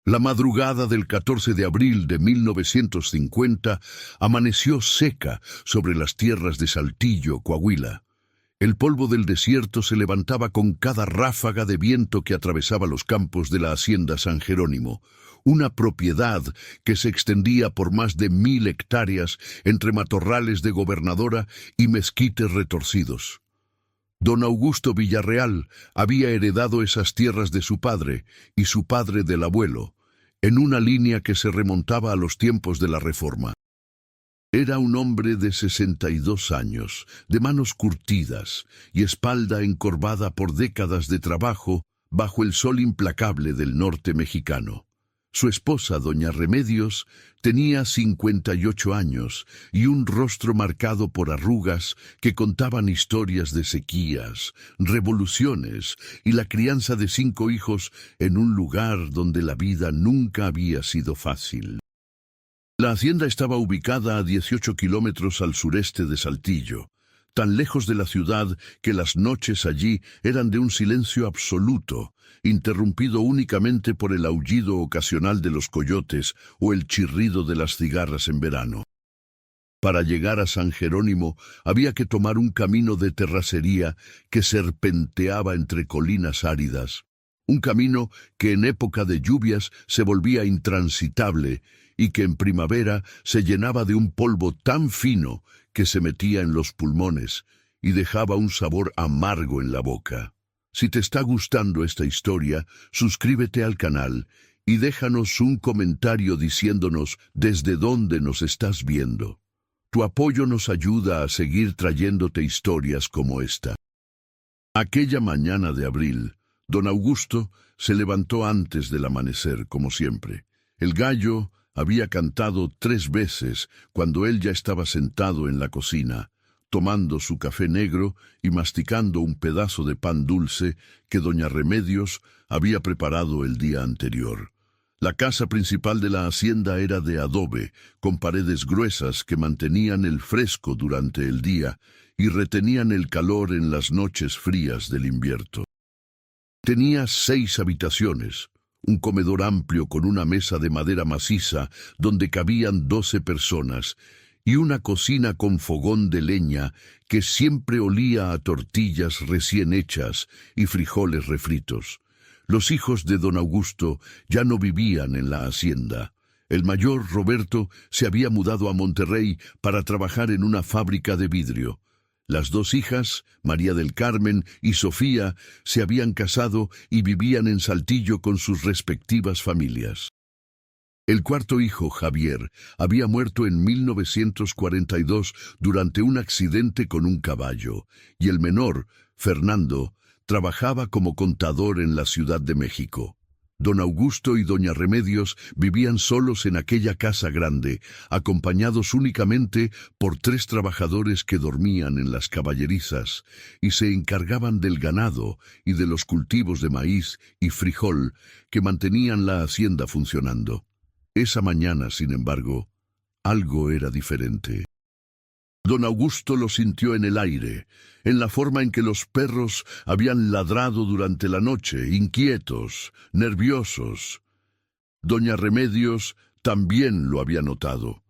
La madrugada del 14 de abril de 1950 amaneció seca sobre las tierras de Saltillo, Coahuila. El polvo del desierto se levantaba con cada ráfaga de viento que atravesaba los campos de la hacienda San Jerónimo, una propiedad que se extendía por más de 1000 hectáreas entre matorrales de gobernadora y mezquites retorcidos. Don Augusto Villarreal había heredado esas tierras de su padre y su padre del abuelo, en una línea que se remontaba a los tiempos de la Reforma. Era un hombre de 62 años, de manos curtidas y espalda encorvada por décadas de trabajo bajo el sol implacable del norte mexicano. Su esposa, doña Remedios, tenía 58 años y un rostro marcado por arrugas que contaban historias de sequías, revoluciones y la crianza de 5 hijos en un lugar donde la vida nunca había sido fácil. La hacienda estaba ubicada a 18 kilómetros al sureste de Saltillo, tan lejos de la ciudad que las noches allí eran de un silencio absoluto, interrumpido únicamente por el aullido ocasional de los coyotes o el chirrido de las cigarras en verano. Para llegar a San Jerónimo había que tomar un camino de terracería que serpenteaba entre colinas áridas, un camino que en época de lluvias se volvía intransitable y que en primavera se llenaba de un polvo tan fino que se metía en los pulmones y dejaba un sabor amargo en la boca. Si te está gustando esta historia, suscríbete al canal y déjanos un comentario diciéndonos desde dónde nos estás viendo. Tu apoyo nos ayuda a seguir trayéndote historias como esta. Aquella mañana de abril, don Augusto se levantó antes del amanecer, como siempre. El gallo había cantado 3 veces cuando él ya estaba sentado en la cocina, tomando su café negro y masticando un pedazo de pan dulce que doña Remedios había preparado el día anterior. La casa principal de la hacienda era de adobe, con paredes gruesas que mantenían el fresco durante el día y retenían el calor en las noches frías del invierno. Tenía 6 habitaciones, un comedor amplio con una mesa de madera maciza donde cabían 12 personas, y una cocina con fogón de leña que siempre olía a tortillas recién hechas y frijoles refritos. Los hijos de don Augusto ya no vivían en la hacienda. El mayor, Roberto, se había mudado a Monterrey para trabajar en una fábrica de vidrio. Las 2 hijas, María del Carmen y Sofía, se habían casado y vivían en Saltillo con sus respectivas familias. El cuarto hijo, Javier, había muerto en 1942 durante un accidente con un caballo, y el menor, Fernando, trabajaba como contador en la Ciudad de México. Don Augusto y doña Remedios vivían solos en aquella casa grande, acompañados únicamente por 3 trabajadores que dormían en las caballerizas y se encargaban del ganado y de los cultivos de maíz y frijol que mantenían la hacienda funcionando. Esa mañana, sin embargo, algo era diferente. Don Augusto lo sintió en el aire, en la forma en que los perros habían ladrado durante la noche, inquietos, nerviosos. Doña Remedios también lo había notado.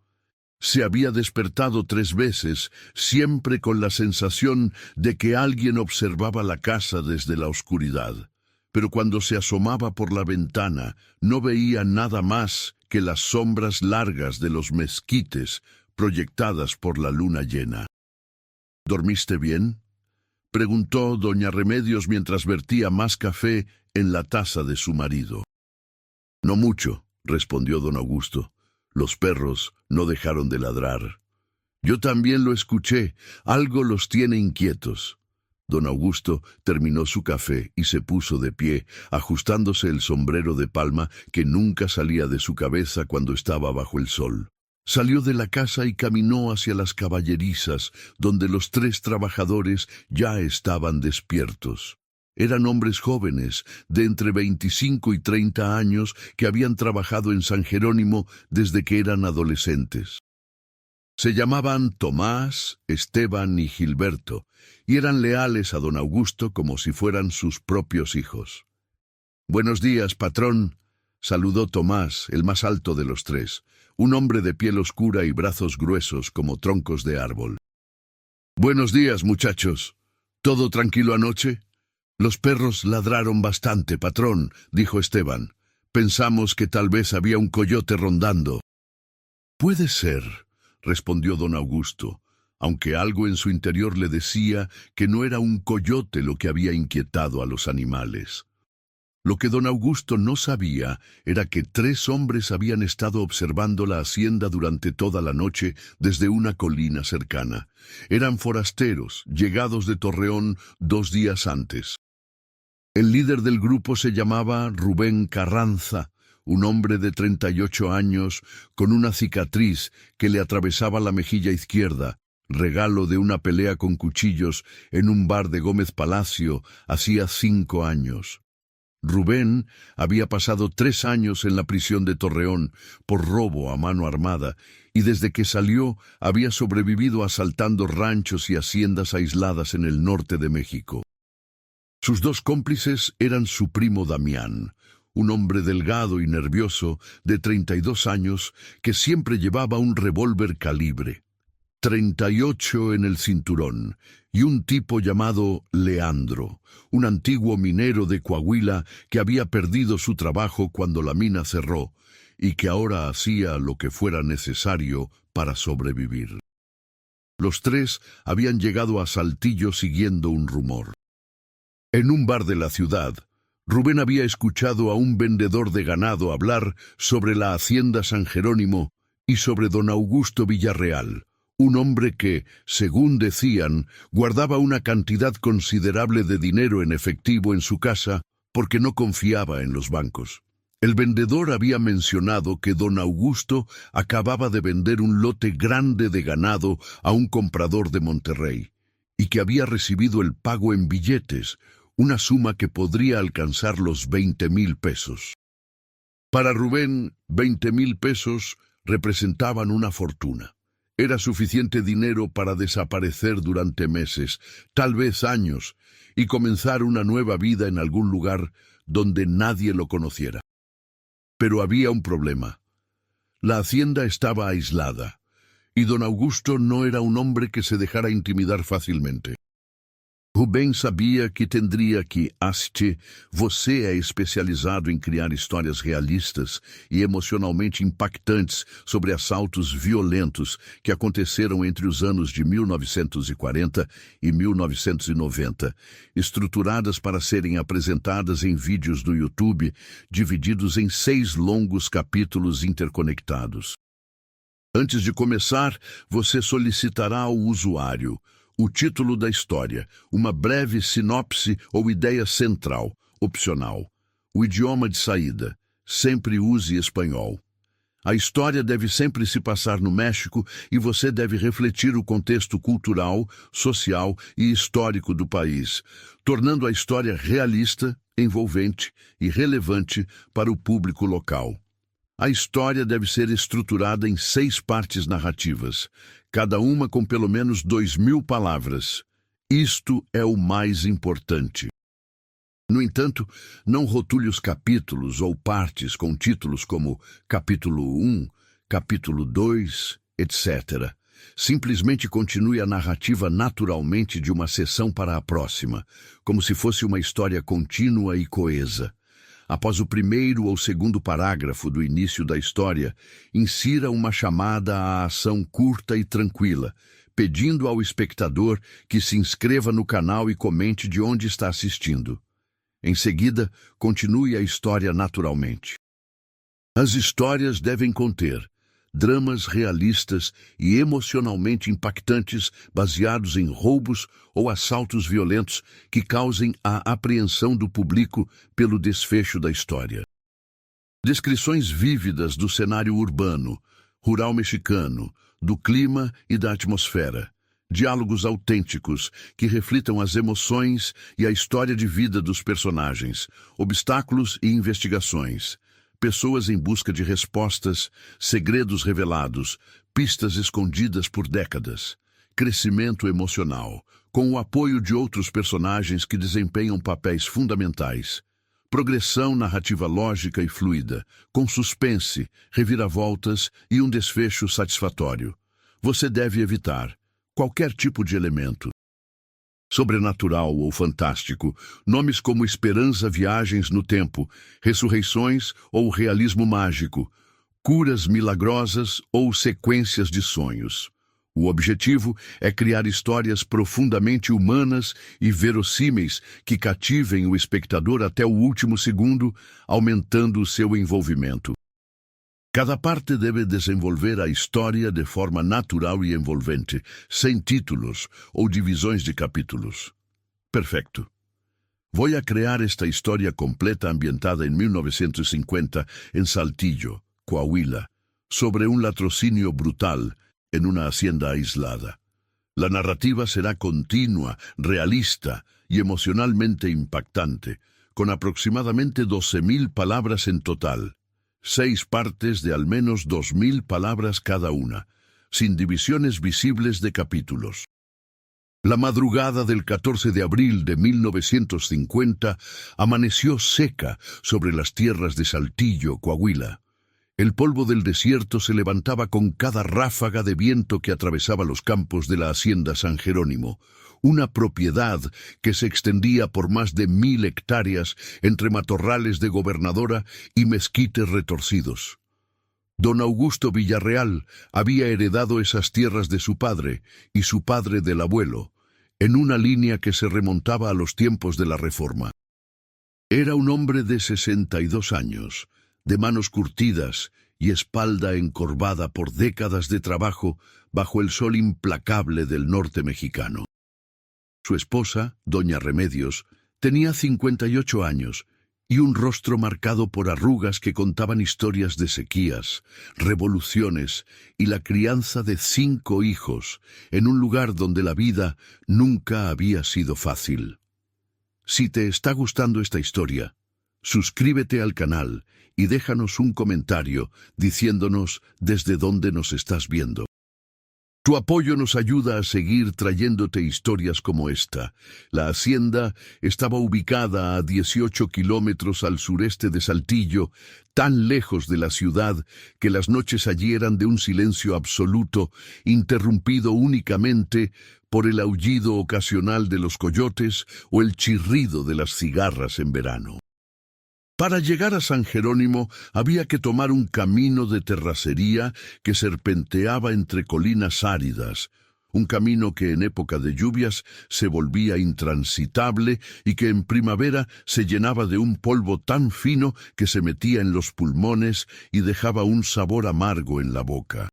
Se había despertado 3 veces, siempre con la sensación de que alguien observaba la casa desde la oscuridad. Pero cuando se asomaba por la ventana, no veía nada más que las sombras largas de los mezquites proyectadas por la luna llena. ¿Dormiste bien?, preguntó doña Remedios mientras vertía más café en la taza de su marido. No mucho, respondió don Augusto. Los perros no dejaron de ladrar. Yo también lo escuché, algo los tiene inquietos. Don Augusto terminó su café y se puso de pie, ajustándose el sombrero de palma que nunca salía de su cabeza cuando estaba bajo el sol. Salió de la casa y caminó hacia las caballerizas, donde los 3 trabajadores ya estaban despiertos. Eran hombres jóvenes, de entre 25 y 30 años, que habían trabajado en San Jerónimo desde que eran adolescentes. Se llamaban Tomás, Esteban y Gilberto, y eran leales a don Augusto como si fueran sus propios hijos. «Buenos días, patrón», saludó Tomás, el más alto de los tres, un hombre de piel oscura y brazos gruesos como troncos de árbol. «Buenos días, muchachos. ¿Todo tranquilo anoche?» «Los perros ladraron bastante, patrón», dijo Esteban. «Pensamos que tal vez había un coyote rondando». «Puede ser», respondió don Augusto, aunque algo en su interior le decía que no era un coyote lo que había inquietado a los animales. Lo que don Augusto no sabía era que 3 hombres habían estado observando la hacienda durante toda la noche desde una colina cercana. Eran forasteros, llegados de Torreón 2 días antes. El líder del grupo se llamaba Rubén Carranza, un hombre de 38 años con una cicatriz que le atravesaba la mejilla izquierda, regalo de una pelea con cuchillos en un bar de Gómez Palacio hacía 5 años. Rubén había pasado 3 años en la prisión de Torreón por robo a mano armada y desde que salió había sobrevivido asaltando ranchos y haciendas aisladas en el norte de México. Sus 2 cómplices eran su primo Damián, un hombre delgado y nervioso de 32 años que siempre llevaba un revólver calibre 38 en el cinturón, y un tipo llamado Leandro, un antiguo minero de Coahuila que había perdido su trabajo cuando la mina cerró y que ahora hacía lo que fuera necesario para sobrevivir. Los 3 habían llegado a Saltillo siguiendo un rumor. En un bar de la ciudad, Rubén había escuchado a un vendedor de ganado hablar sobre la hacienda San Jerónimo y sobre don Augusto Villarreal, un hombre que, según decían, guardaba una cantidad considerable de dinero en efectivo en su casa porque no confiaba en los bancos. El vendedor había mencionado que don Augusto acababa de vender un lote grande de ganado a un comprador de Monterrey y que había recibido el pago en billetes, una suma que podría alcanzar los 20,000 pesos. Para Rubén, 20,000 pesos representaban una fortuna. Era suficiente dinero para desaparecer durante meses, tal vez años, y comenzar una nueva vida en algún lugar donde nadie lo conociera. Pero había un problema. La hacienda estaba aislada, y don Augusto no era un hombre que se dejara intimidar fácilmente. Rubem sabia que tendria que assistir. Você é especializado em criar histórias realistas e emocionalmente impactantes sobre assaltos violentos que aconteceram entre os anos de 1940 e 1990, estruturadas para serem apresentadas em vídeos no YouTube, divididos em 6 longos capítulos interconectados. Antes de começar, você solicitará ao usuário o título da história, uma breve sinopse ou ideia central, opcional. O idioma de saída, sempre use espanhol. A história deve sempre se passar no México e você deve refletir o contexto cultural, social e histórico do país, tornando a história realista, envolvente e relevante para o público local. A história deve ser estruturada em 6 partes narrativas, cada uma com pelo menos 2.000 palavras. Isto é o mais importante. No entanto, não rotule os capítulos ou partes com títulos como Capítulo 1, Capítulo 2, etc. Simplesmente continue a narrativa naturalmente de uma sessão para a próxima, como se fosse uma história contínua e coesa. Após o primeiro ou segundo parágrafo do início da história, insira uma chamada à ação curta e tranquila, pedindo ao espectador que se inscreva no canal e comente de onde está assistindo. Em seguida, continue a história naturalmente. As histórias devem conter dramas realistas e emocionalmente impactantes baseados em roubos ou assaltos violentos que causem a apreensão do público pelo desfecho da história. Descrições vívidas do cenário urbano, rural mexicano, do clima e da atmosfera. Diálogos autênticos que reflitam as emoções e a história de vida dos personagens, obstáculos e investigações. Pessoas em busca de respostas, segredos revelados, pistas escondidas por décadas. Crescimento emocional, com o apoio de outros personagens que desempenham papéis fundamentais. Progressão narrativa lógica e fluida, com suspense, reviravoltas e um desfecho satisfatório. Você deve evitar qualquer tipo de elemento sobrenatural ou fantástico, nomes como esperança, viagens no tempo, ressurreições ou realismo mágico, curas milagrosas ou sequências de sonhos. O objetivo é criar histórias profundamente humanas e verossímeis que cativem o espectador até o último segundo, aumentando o seu envolvimento. Cada parte debe desenvolver a história de forma natural e envolvente, sem títulos ou divisões de capítulos. Perfeito. Vou a criar esta história completa ambientada em 1950 em Saltillo, Coahuila, sobre un latrocinio brutal en una hacienda aislada. La narrativa será continua, realista y emocionalmente impactante, con aproximadamente 12.000 palabras en total. 6 partes de al menos 2.000 palabras cada una, sin divisiones visibles de capítulos. La madrugada del 14 de abril de 1950 amaneció seca sobre las tierras de Saltillo, Coahuila. El polvo del desierto se levantaba con cada ráfaga de viento que atravesaba los campos de la hacienda San Jerónimo, una propiedad que se extendía por más de 1.000 hectáreas entre matorrales de gobernadora y mezquites retorcidos. Don Augusto Villarreal había heredado esas tierras de su padre y su padre del abuelo, en una línea que se remontaba a los tiempos de la Reforma. Era un hombre de 62 años, de manos curtidas y espalda encorvada por décadas de trabajo bajo el sol implacable del norte mexicano. Su esposa, doña Remedios, tenía 58 años y un rostro marcado por arrugas que contaban historias de sequías, revoluciones y la crianza de 5 hijos en un lugar donde la vida nunca había sido fácil. Si te está gustando esta historia, suscríbete al canal y déjanos un comentario diciéndonos desde dónde nos estás viendo. Tu apoyo nos ayuda a seguir trayéndote historias como esta. La hacienda estaba ubicada a 18 kilómetros al sureste de Saltillo, tan lejos de la ciudad que las noches allí eran de un silencio absoluto, interrumpido únicamente por el aullido ocasional de los coyotes o el chirrido de las cigarras en verano. Para llegar a San Jerónimo había que tomar un camino de terracería que serpenteaba entre colinas áridas, un camino que en época de lluvias se volvía intransitable y que en primavera se llenaba de un polvo tan fino que se metía en los pulmones y dejaba un sabor amargo en la boca.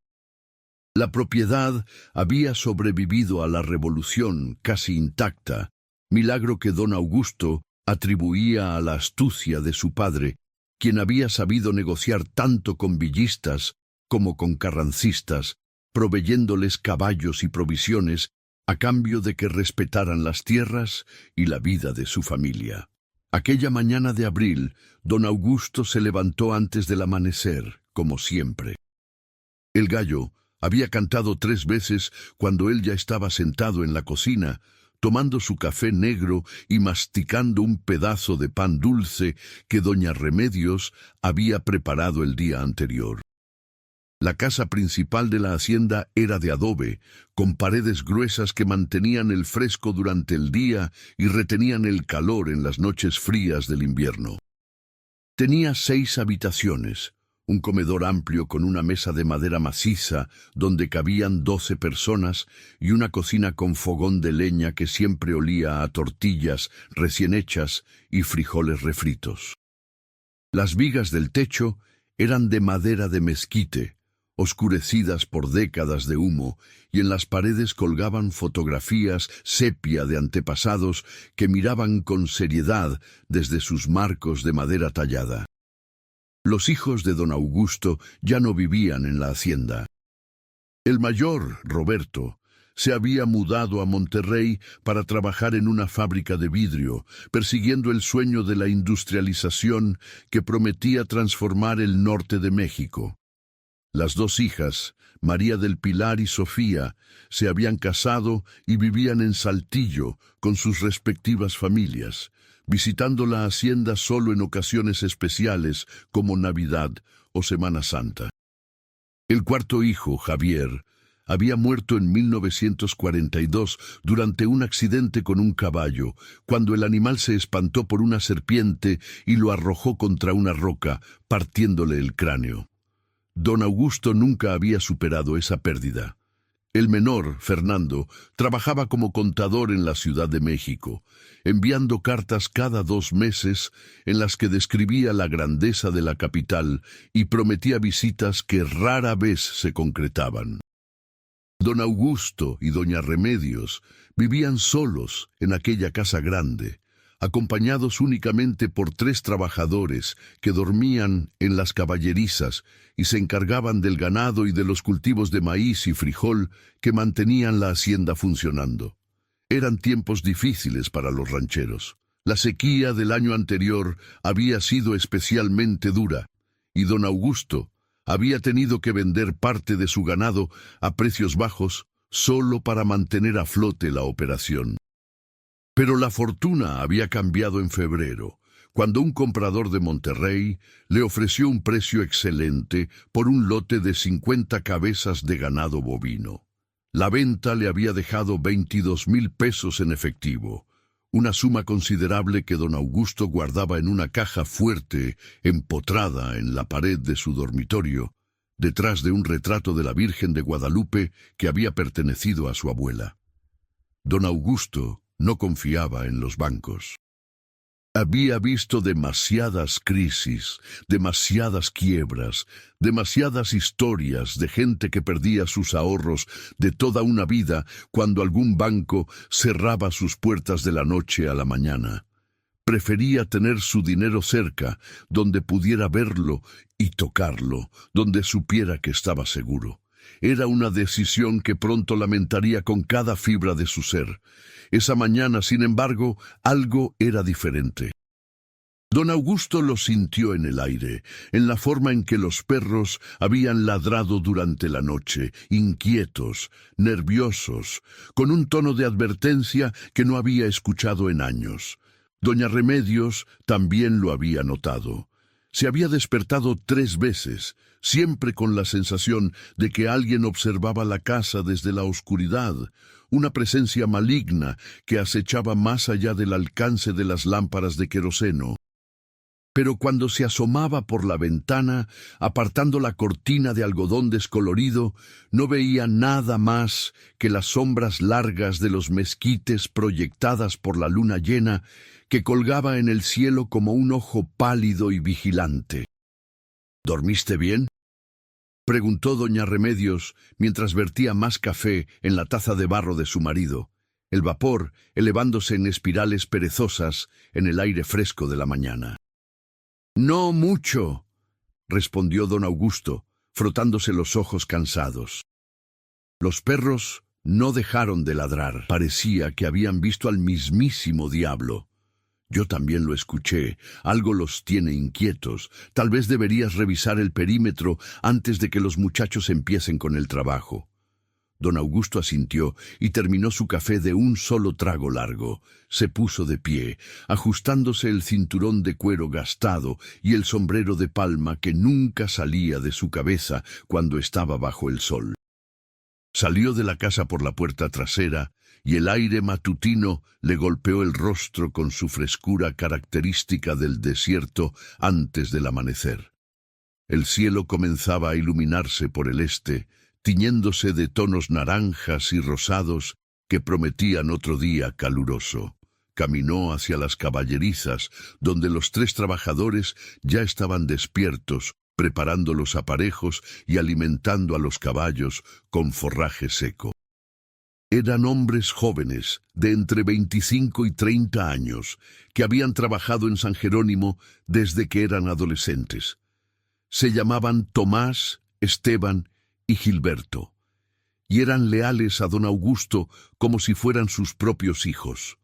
La propiedad había sobrevivido a la revolución casi intacta, milagro que don Augusto atribuía a la astucia de su padre, quien había sabido negociar tanto con villistas como con carrancistas, proveyéndoles caballos y provisiones a cambio de que respetaran las tierras y la vida de su familia. Aquella mañana de abril, don Augusto se levantó antes del amanecer, como siempre. El gallo había cantado 3 veces cuando él ya estaba sentado en la cocina, tomando su café negro y masticando un pedazo de pan dulce que doña Remedios había preparado el día anterior. La casa principal de la hacienda era de adobe, con paredes gruesas que mantenían el fresco durante el día y retenían el calor en las noches frías del invierno. Tenía 6 habitaciones, un comedor amplio con una mesa de madera maciza donde cabían 12 personas y una cocina con fogón de leña que siempre olía a tortillas recién hechas y frijoles refritos. Las vigas del techo eran de madera de mezquite, oscurecidas por décadas de humo, y en las paredes colgaban fotografías sepia de antepasados que miraban con seriedad desde sus marcos de madera tallada. Los hijos de don Augusto ya no vivían en la hacienda. El mayor, Roberto, se había mudado a Monterrey para trabajar en una fábrica de vidrio, persiguiendo el sueño de la industrialización que prometía transformar el norte de México. Las 2 hijas, María del Pilar y Sofía, se habían casado y vivían en Saltillo con sus respectivas familias, visitando la hacienda solo en ocasiones especiales como Navidad o Semana Santa. El cuarto hijo, Javier, había muerto en 1942 durante un accidente con un caballo, cuando el animal se espantó por una serpiente y lo arrojó contra una roca, partiéndole el cráneo. Don Augusto nunca había superado esa pérdida. El menor, Fernando, trabajaba como contador en la Ciudad de México, enviando cartas cada 2 meses en las que describía la grandeza de la capital y prometía visitas que rara vez se concretaban. Don Augusto y doña Remedios vivían solos en aquella casa grande, acompañados únicamente por 3 trabajadores que dormían en las caballerizas y se encargaban del ganado y de los cultivos de maíz y frijol que mantenían la hacienda funcionando. Eran tiempos difíciles para los rancheros. La sequía del año anterior había sido especialmente dura, y don Augusto había tenido que vender parte de su ganado a precios bajos solo para mantener a flote la operación. Pero la fortuna había cambiado en febrero, cuando un comprador de Monterrey le ofreció un precio excelente por un lote de 50 cabezas de ganado bovino. La venta le había dejado 22,000 pesos en efectivo, una suma considerable que don Augusto guardaba en una caja fuerte empotrada en la pared de su dormitorio, detrás de un retrato de la Virgen de Guadalupe que había pertenecido a su abuela. Don Augusto no confiaba en los bancos. Había visto demasiadas crisis, demasiadas quiebras, demasiadas historias de gente que perdía sus ahorros de toda una vida cuando algún banco cerraba sus puertas de la noche a la mañana. Prefería tener su dinero cerca, donde pudiera verlo y tocarlo, donde supiera que estaba seguro. Era una decisión que pronto lamentaría con cada fibra de su ser. Esa mañana, sin embargo, algo era diferente. Don Augusto lo sintió en el aire, en la forma en que los perros habían ladrado durante la noche, inquietos, nerviosos, con un tono de advertencia que no había escuchado en años. Doña Remedios también lo había notado. Se había despertado 3 veces, siempre con la sensación de que alguien observaba la casa desde la oscuridad, una presencia maligna que acechaba más allá del alcance de las lámparas de queroseno. Pero cuando se asomaba por la ventana, apartando la cortina de algodón descolorido, no veía nada más que las sombras largas de los mezquites proyectadas por la luna llena, que colgaba en el cielo como un ojo pálido y vigilante. ¿Dormiste bien?, preguntó doña Remedios mientras vertía más café en la taza de barro de su marido, el vapor elevándose en espirales perezosas en el aire fresco de la mañana. «No mucho», respondió don Augusto, frotándose los ojos cansados. Los perros no dejaron de ladrar. Parecía que habían visto al mismísimo diablo. Yo también lo escuché. Algo los tiene inquietos. Tal vez deberías revisar el perímetro antes de que los muchachos empiecen con el trabajo. Don Augusto asintió y terminó su café de un solo trago largo. Se puso de pie, ajustándose el cinturón de cuero gastado y el sombrero de palma que nunca salía de su cabeza cuando estaba bajo el sol. Salió de la casa por la puerta trasera y el aire matutino le golpeó el rostro con su frescura característica del desierto antes del amanecer. El cielo comenzaba a iluminarse por el este, tiñéndose de tonos naranjas y rosados que prometían otro día caluroso. Caminó hacia las caballerizas, donde los 3 trabajadores ya estaban despiertos, preparando los aparejos y alimentando a los caballos con forraje seco. Eran hombres jóvenes, de entre 25 y 30 años, que habían trabajado en San Jerónimo desde que eran adolescentes. Se llamaban Tomás, Esteban y Gilberto, y eran leales a don Augusto como si fueran sus propios hijos.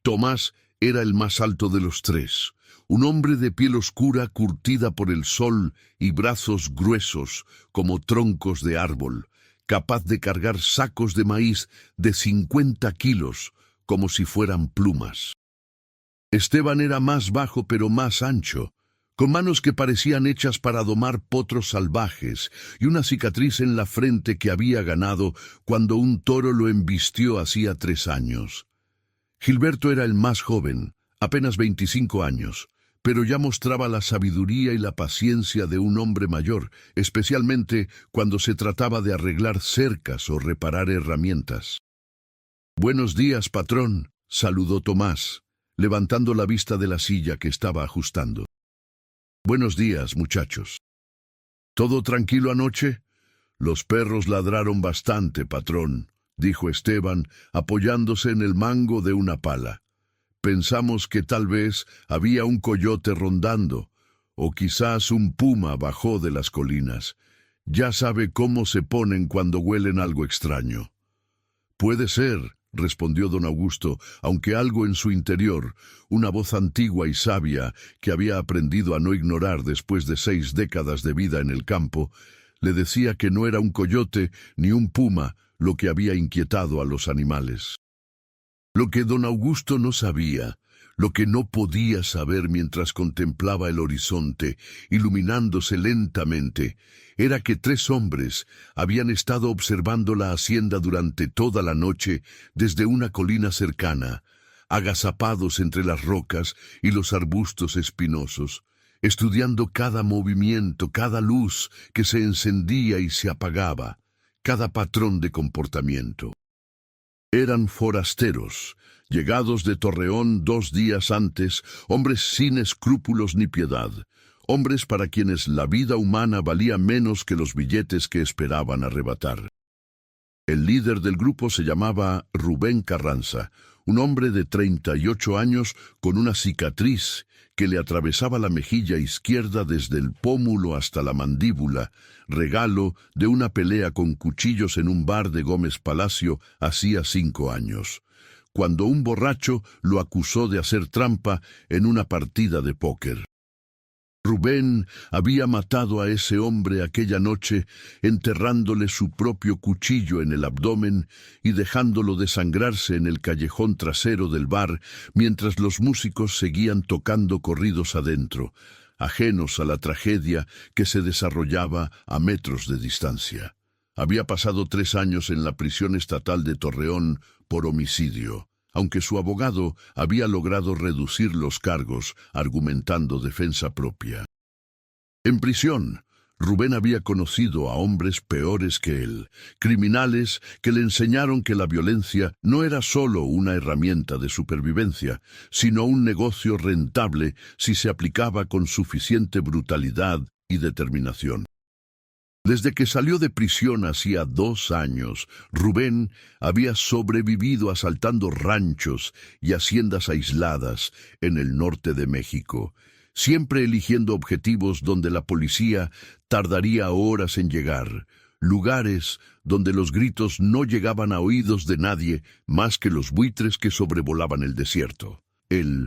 Tomás era el más alto de los 3, un hombre de piel oscura curtida por el sol y brazos gruesos como troncos de árbol, capaz de cargar sacos de maíz de 50 kilos como si fueran plumas. Esteban era más bajo pero más ancho, con manos que parecían hechas para domar potros salvajes y una cicatriz en la frente que había ganado cuando un toro lo embistió hacía 3 años. Gilberto era el más joven, apenas 25 años, pero ya mostraba la sabiduría y la paciencia de un hombre mayor, especialmente cuando se trataba de arreglar cercas o reparar herramientas. «Buenos días, patrón», saludó Tomás, levantando la vista de la silla que estaba ajustando. «Buenos días, muchachos». «¿Todo tranquilo anoche?» «Los perros ladraron bastante, patrón», dijo Esteban, apoyándose en el mango de una pala. «Pensamos que tal vez había un coyote rondando, o quizás un puma bajó de las colinas. Ya sabe cómo se ponen cuando huelen algo extraño». «Puede ser», respondió don Augusto, aunque algo en su interior, una voz antigua y sabia que había aprendido a no ignorar después de 6 décadas de vida en el campo, le decía que no era un coyote ni un puma lo que había inquietado a los animales. Lo que don Augusto no sabía, lo que no podía saber mientras contemplaba el horizonte, iluminándose lentamente, era que 3 hombres habían estado observando la hacienda durante toda la noche desde una colina cercana, agazapados entre las rocas y los arbustos espinosos, estudiando cada movimiento, cada luz que se encendía y se apagaba, cada patrón de comportamiento. Eran forasteros, llegados de Torreón 2 días antes, hombres sin escrúpulos ni piedad, hombres para quienes la vida humana valía menos que los billetes que esperaban arrebatar. El líder del grupo se llamaba Rubén Carranza, un hombre de 38 años con una cicatriz que le atravesaba la mejilla izquierda desde el pómulo hasta la mandíbula, regalo de una pelea con cuchillos en un bar de Gómez Palacio hacía 5 años, cuando un borracho lo acusó de hacer trampa en una partida de póker. Rubén había matado a ese hombre aquella noche, enterrándole su propio cuchillo en el abdomen y dejándolo desangrarse en el callejón trasero del bar mientras los músicos seguían tocando corridos adentro, ajenos a la tragedia que se desarrollaba a metros de distancia. Había pasado 3 años en la prisión estatal de Torreón por homicidio, aunque su abogado había logrado reducir los cargos, argumentando defensa propia. En prisión, Rubén había conocido a hombres peores que él, criminales que le enseñaron que la violencia no era solo una herramienta de supervivencia, sino un negocio rentable si se aplicaba con suficiente brutalidad y determinación. Desde que salió de prisión hacía 2 años, Rubén había sobrevivido asaltando ranchos y haciendas aisladas en el norte de México, siempre eligiendo objetivos donde la policía tardaría horas en llegar, lugares donde los gritos no llegaban a oídos de nadie más que los buitres que sobrevolaban el desierto. Él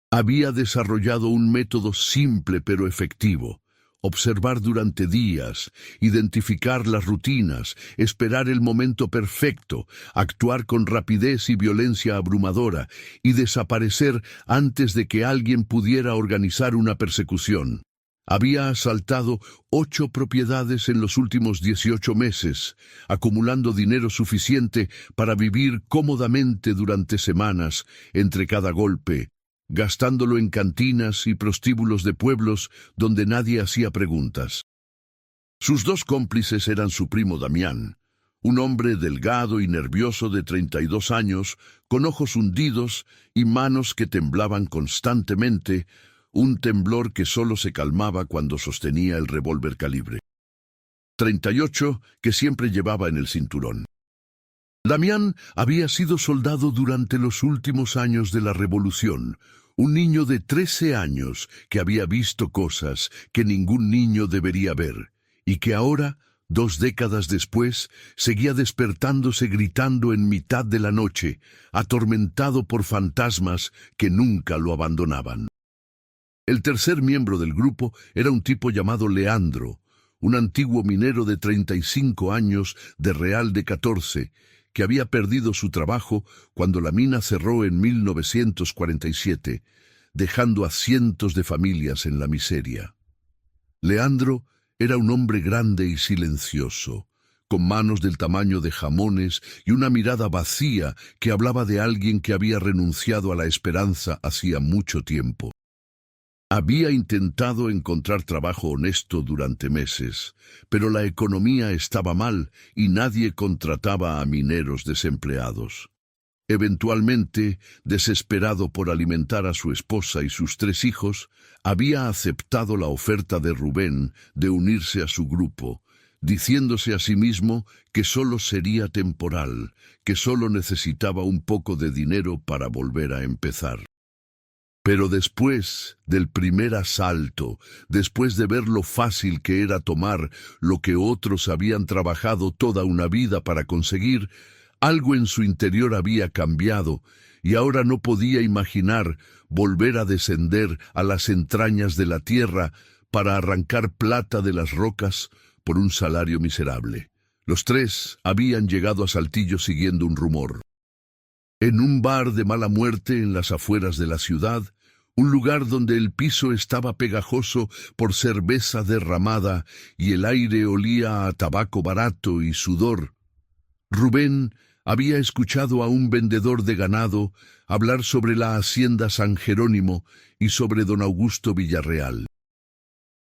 había desarrollado un método simple pero efectivo: observar durante días, identificar las rutinas, esperar el momento perfecto, actuar con rapidez y violencia abrumadora y desaparecer antes de que alguien pudiera organizar una persecución. Había asaltado 8 propiedades en los últimos 18 meses, acumulando dinero suficiente para vivir cómodamente durante semanas entre cada golpe, gastándolo en cantinas y prostíbulos de pueblos donde nadie hacía preguntas. Sus 2 cómplices eran su primo Damián, un hombre delgado y nervioso de 32 años, con ojos hundidos y manos que temblaban constantemente, un temblor que solo se calmaba cuando sostenía el revólver calibre 38 que siempre llevaba en el cinturón. Damián había sido soldado durante los últimos años de la Revolución, un niño de 13 años que había visto cosas que ningún niño debería ver, y que ahora, 2 décadas después, seguía despertándose gritando en mitad de la noche, atormentado por fantasmas que nunca lo abandonaban. El tercer miembro del grupo era un tipo llamado Leandro, un antiguo minero de 35 años de Real de 14, que había perdido su trabajo cuando la mina cerró en 1947, dejando a cientos de familias en la miseria. Leandro era un hombre grande y silencioso, con manos del tamaño de jamones y una mirada vacía que hablaba de alguien que había renunciado a la esperanza hacía mucho tiempo. Había intentado encontrar trabajo honesto durante meses, pero la economía estaba mal y nadie contrataba a mineros desempleados. Eventualmente, desesperado por alimentar a su esposa y sus 3 hijos, había aceptado la oferta de Rubén de unirse a su grupo, diciéndose a sí mismo que solo sería temporal, que solo necesitaba un poco de dinero para volver a empezar. Pero después del primer asalto, después de ver lo fácil que era tomar lo que otros habían trabajado toda una vida para conseguir, algo en su interior había cambiado y ahora no podía imaginar volver a descender a las entrañas de la tierra para arrancar plata de las rocas por un salario miserable. Los 3 habían llegado a Saltillo siguiendo un rumor. En un bar de mala muerte en las afueras de la ciudad, un lugar donde el piso estaba pegajoso por cerveza derramada y el aire olía a tabaco barato y sudor, Rubén había escuchado a un vendedor de ganado hablar sobre la hacienda San Jerónimo y sobre don Augusto Villarreal.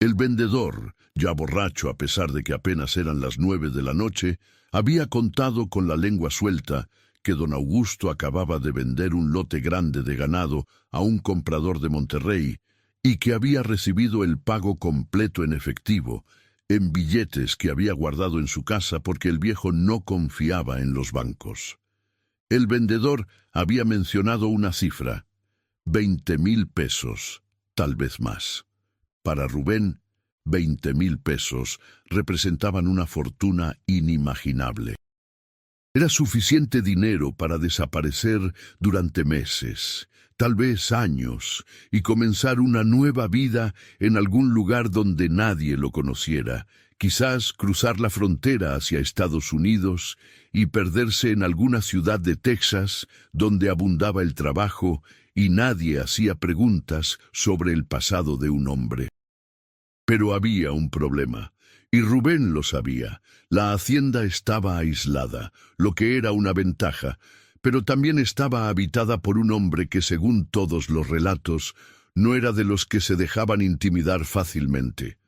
El vendedor, ya borracho a pesar de que apenas eran las 9 de la noche, había contado con la lengua suelta que don Augusto acababa de vender un lote grande de ganado a un comprador de Monterrey y que había recibido el pago completo en efectivo, en billetes que había guardado en su casa porque el viejo no confiaba en los bancos. El vendedor había mencionado una cifra, 20,000 pesos, tal vez más. Para Rubén, 20,000 pesos representaban una fortuna inimaginable. Era suficiente dinero para desaparecer durante meses, tal vez años, y comenzar una nueva vida en algún lugar donde nadie lo conociera, quizás cruzar la frontera hacia Estados Unidos y perderse en alguna ciudad de Texas donde abundaba el trabajo y nadie hacía preguntas sobre el pasado de un hombre. Pero había un problema. Y Rubén lo sabía. La hacienda estaba aislada, lo que era una ventaja, pero también estaba habitada por un hombre que, según todos los relatos, no era de los que se dejaban intimidar fácilmente.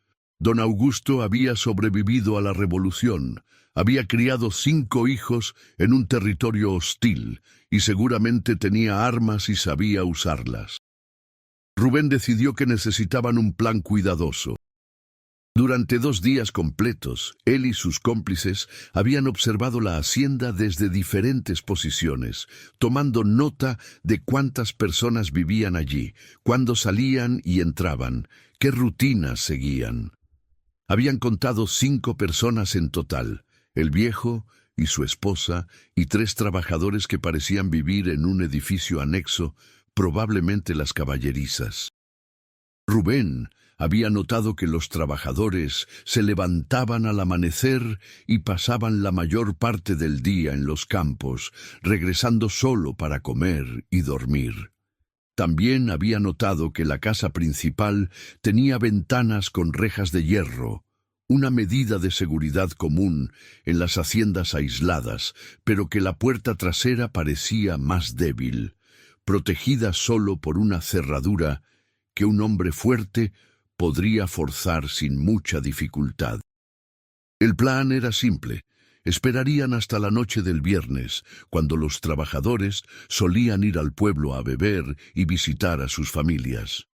Don Augusto había sobrevivido a la revolución, había criado 5 hijos en un territorio hostil y seguramente tenía armas y sabía usarlas. Rubén decidió que necesitaban un plan cuidadoso. Durante 2 días completos, él y sus cómplices habían observado la hacienda desde diferentes posiciones, tomando nota de cuántas personas vivían allí, cuándo salían y entraban, qué rutinas seguían. Habían contado 5 personas en total, el viejo y su esposa y 3 trabajadores que parecían vivir en un edificio anexo, probablemente las caballerizas. Rubén había notado que los trabajadores se levantaban al amanecer y pasaban la mayor parte del día en los campos, regresando solo para comer y dormir. También había notado que la casa principal tenía ventanas con rejas de hierro, una medida de seguridad común en las haciendas aisladas, pero que la puerta trasera parecía más débil, protegida solo por una cerradura que un hombre fuerte podría forzar sin mucha dificultad. El plan era simple. Esperarían hasta la noche del viernes, cuando los trabajadores solían ir al pueblo a beber y visitar a sus familias.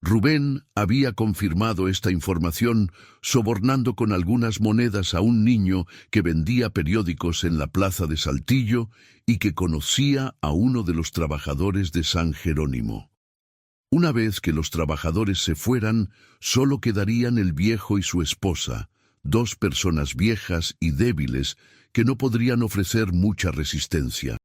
Rubén había confirmado esta información sobornando con algunas monedas a un niño que vendía periódicos en la plaza de Saltillo y que conocía a uno de los trabajadores de San Jerónimo. Una vez que los trabajadores se fueran, solo quedarían el viejo y su esposa, 2 personas viejas y débiles que no podrían ofrecer mucha resistencia.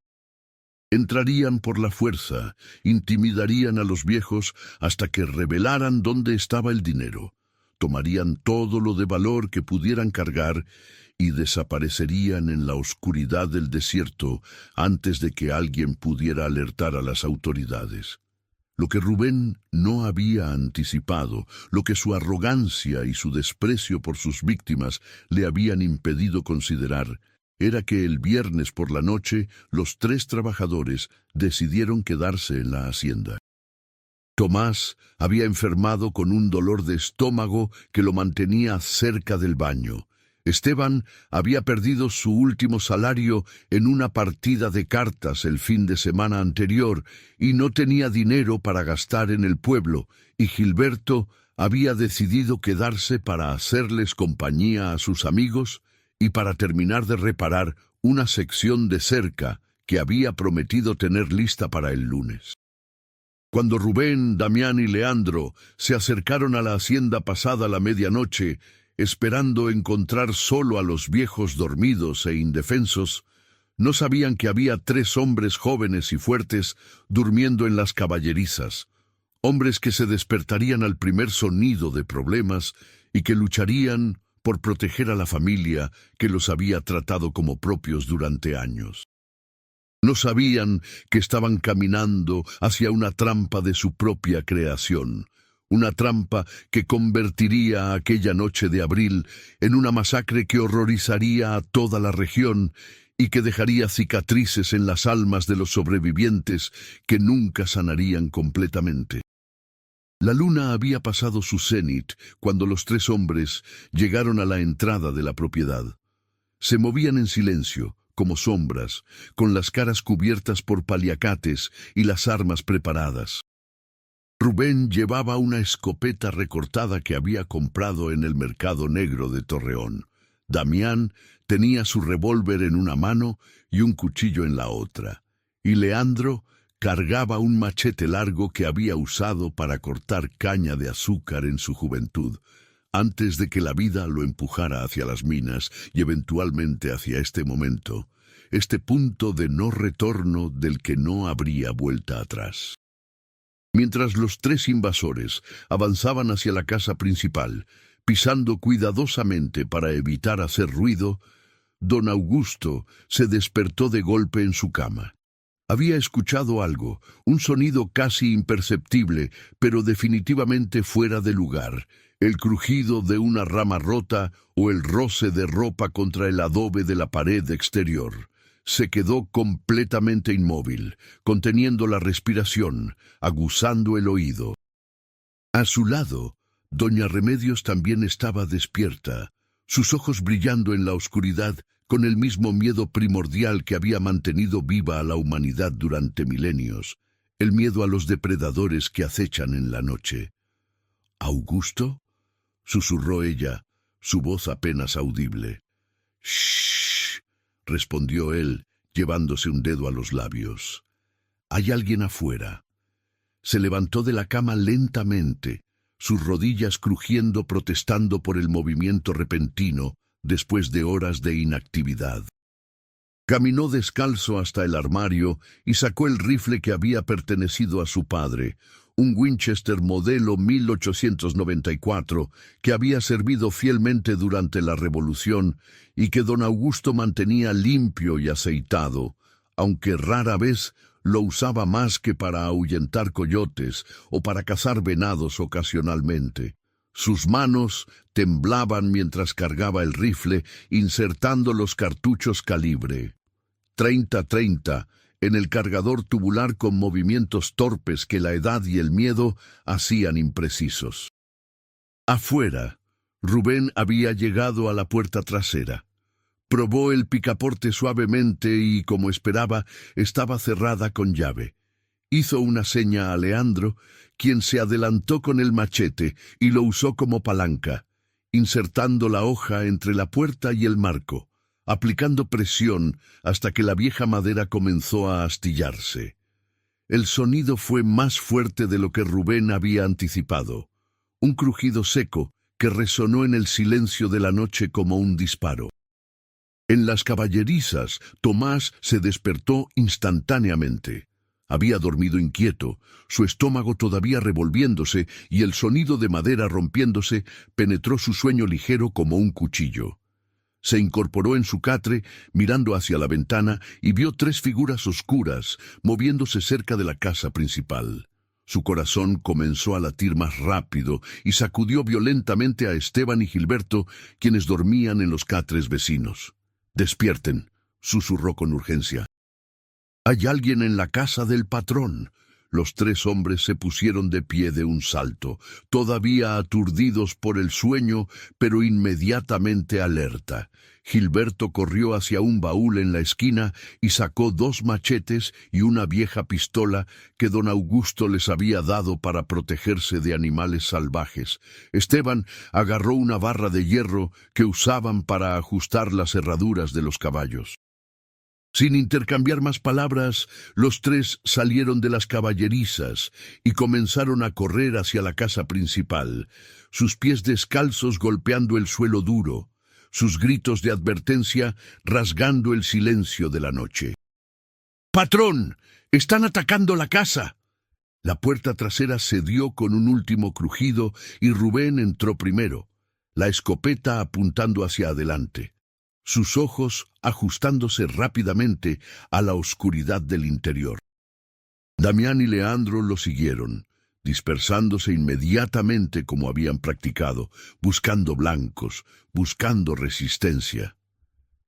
Entrarían por la fuerza, intimidarían a los viejos hasta que revelaran dónde estaba el dinero. tomarían todo lo de valor que pudieran cargar y desaparecerían en la oscuridad del desierto antes de que alguien pudiera alertar a las autoridades. Lo que Rubén no había anticipado, lo que su arrogancia y su desprecio por sus víctimas le habían impedido considerar, era que el viernes por la noche los 3 trabajadores decidieron quedarse en la hacienda. Tomás había enfermado con un dolor de estómago que lo mantenía cerca del baño. Esteban había perdido su último salario en una partida de cartas el fin de semana anterior y no tenía dinero para gastar en el pueblo, y Gilberto había decidido quedarse para hacerles compañía a sus amigos y para terminar de reparar una sección de cerca que había prometido tener lista para el lunes. Cuando Rubén, Damián y Leandro se acercaron a la hacienda pasada la medianoche, esperando encontrar solo a los viejos dormidos e indefensos, no sabían que había 3 hombres jóvenes y fuertes durmiendo en las caballerizas, hombres que se despertarían al primer sonido de problemas y que lucharían por proteger a la familia que los había tratado como propios durante años. No sabían que estaban caminando hacia una trampa de su propia creación, una trampa que convertiría aquella noche de abril en una masacre que horrorizaría a toda la región y que dejaría cicatrices en las almas de los sobrevivientes que nunca sanarían completamente. La luna había pasado su cenit cuando los 3 hombres llegaron a la entrada de la propiedad. Se movían en silencio, como sombras, con las caras cubiertas por paliacates y las armas preparadas. Rubén llevaba una escopeta recortada que había comprado en el mercado negro de Torreón. Damián tenía su revólver en una mano y un cuchillo en la otra. Y Leandro cargaba un machete largo que había usado para cortar caña de azúcar en su juventud, antes de que la vida lo empujara hacia las minas y eventualmente hacia este momento, este punto de no retorno del que no habría vuelta atrás. Mientras los 3 invasores avanzaban hacia la casa principal, pisando cuidadosamente para evitar hacer ruido, don Augusto se despertó de golpe en su cama. Había escuchado algo, un sonido casi imperceptible, pero definitivamente fuera de lugar, el crujido de una rama rota o el roce de ropa contra el adobe de la pared exterior. Se quedó completamente inmóvil, conteniendo la respiración, aguzando el oído. A su lado, doña Remedios también estaba despierta, sus ojos brillando en la oscuridad con el mismo miedo primordial que había mantenido viva a la humanidad durante milenios, el miedo a los depredadores que acechan en la noche. «¿Augusto?», susurró ella, su voz apenas audible. «Shh», respondió él, llevándose un dedo a los labios. «Hay alguien afuera». Se levantó de la cama lentamente, sus rodillas crujiendo protestando por el movimiento repentino después de horas de inactividad. Caminó descalzo hasta el armario y sacó el rifle que había pertenecido a su padre, un Winchester modelo 1894 que había servido fielmente durante la Revolución y que don Augusto mantenía limpio y aceitado, aunque rara vez lo usaba más que para ahuyentar coyotes o para cazar venados ocasionalmente. Sus manos temblaban mientras cargaba el rifle, insertando los cartuchos calibre 30-30 en el cargador tubular con movimientos torpes que la edad y el miedo hacían imprecisos. Afuera, Rubén había llegado a la puerta trasera. Probó el picaporte suavemente y, como esperaba, estaba cerrada con llave. Hizo una seña a Leandro, quien se adelantó con el machete y lo usó como palanca, insertando la hoja entre la puerta y el marco, aplicando presión hasta que la vieja madera comenzó a astillarse. El sonido fue más fuerte de lo que Rubén había anticipado, un crujido seco que resonó en el silencio de la noche como un disparo. En las caballerizas, Tomás se despertó instantáneamente. Había dormido inquieto, su estómago todavía revolviéndose y el sonido de madera rompiéndose penetró su sueño ligero como un cuchillo. Se incorporó en su catre, mirando hacia la ventana, y vio 3 figuras oscuras moviéndose cerca de la casa principal. Su corazón comenzó a latir más rápido y sacudió violentamente a Esteban y Gilberto, quienes dormían en los catres vecinos. «Despierten», susurró con urgencia. «Hay alguien en la casa del patrón». Los 3 hombres se pusieron de pie de un salto, todavía aturdidos por el sueño, pero inmediatamente alerta. Gilberto corrió hacia un baúl en la esquina y sacó 2 machetes y una vieja pistola que don Augusto les había dado para protegerse de animales salvajes. Esteban agarró una barra de hierro que usaban para ajustar las herraduras de los caballos. Sin intercambiar más palabras, los 3 salieron de las caballerizas y comenzaron a correr hacia la casa principal, sus pies descalzos golpeando el suelo duro, sus gritos de advertencia rasgando el silencio de la noche. «¡Patrón! ¡Están atacando la casa!». La puerta trasera cedió con un último crujido y Rubén entró primero, la escopeta apuntando hacia adelante, sus ojos ajustándose rápidamente a la oscuridad del interior. Damián y Leandro lo siguieron, dispersándose inmediatamente como habían practicado, buscando blancos, buscando resistencia.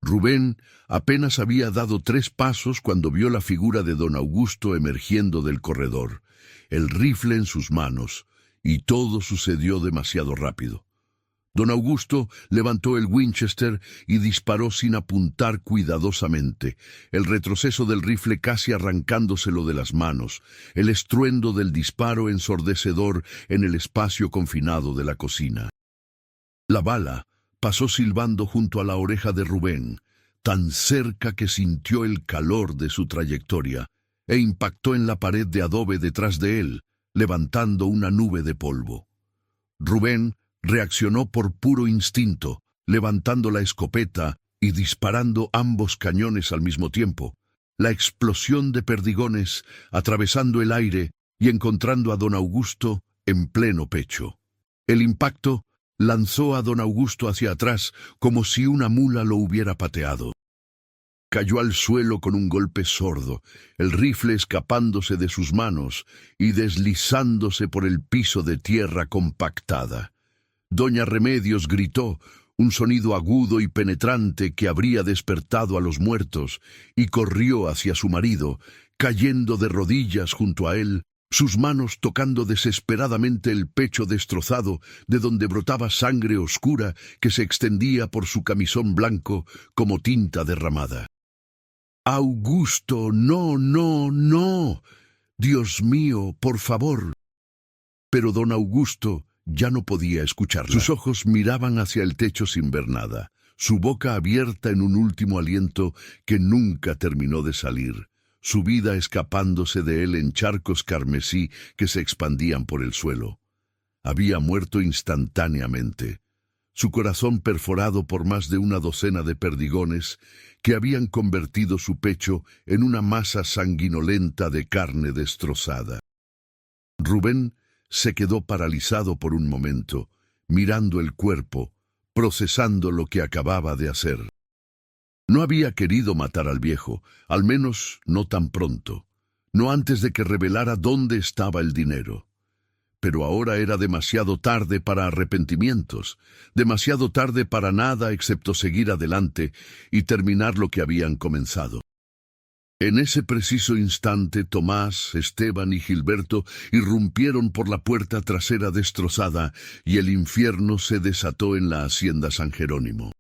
Rubén apenas había dado 3 pasos cuando vio la figura de don Augusto emergiendo del corredor, el rifle en sus manos, y todo sucedió demasiado rápido. Don Augusto levantó el Winchester y disparó sin apuntar cuidadosamente, el retroceso del rifle casi arrancándoselo de las manos, el estruendo del disparo ensordecedor en el espacio confinado de la cocina. La bala pasó silbando junto a la oreja de Rubén, tan cerca que sintió el calor de su trayectoria, e impactó en la pared de adobe detrás de él, levantando una nube de polvo. Rubén reaccionó por puro instinto, levantando la escopeta y disparando ambos cañones al mismo tiempo. La explosión de perdigones atravesando el aire y encontrando a don Augusto en pleno pecho. El impacto lanzó a don Augusto hacia atrás como si una mula lo hubiera pateado. Cayó al suelo con un golpe sordo, el rifle escapándose de sus manos y deslizándose por el piso de tierra compactada. Doña Remedios gritó, un sonido agudo y penetrante que habría despertado a los muertos, y corrió hacia su marido, cayendo de rodillas junto a él, sus manos tocando desesperadamente el pecho destrozado, de donde brotaba sangre oscura que se extendía por su camisón blanco como tinta derramada. «Augusto, no, no, no. Dios mío, por favor». Pero don Augusto ya no podía escucharla. Sus ojos miraban hacia el techo sin ver nada, su boca abierta en un último aliento que nunca terminó de salir, su vida escapándose de él en charcos carmesí que se expandían por el suelo. Había muerto instantáneamente, su corazón perforado por más de una docena de perdigones que habían convertido su pecho en una masa sanguinolenta de carne destrozada. Rubén se quedó paralizado por un momento, mirando el cuerpo, procesando lo que acababa de hacer. No había querido matar al viejo, al menos no tan pronto, no antes de que revelara dónde estaba el dinero. Pero ahora era demasiado tarde para arrepentimientos, demasiado tarde para nada excepto seguir adelante y terminar lo que habían comenzado. En ese preciso instante, Tomás, Esteban y Gilberto irrumpieron por la puerta trasera destrozada y el infierno se desató en la hacienda San Jerónimo.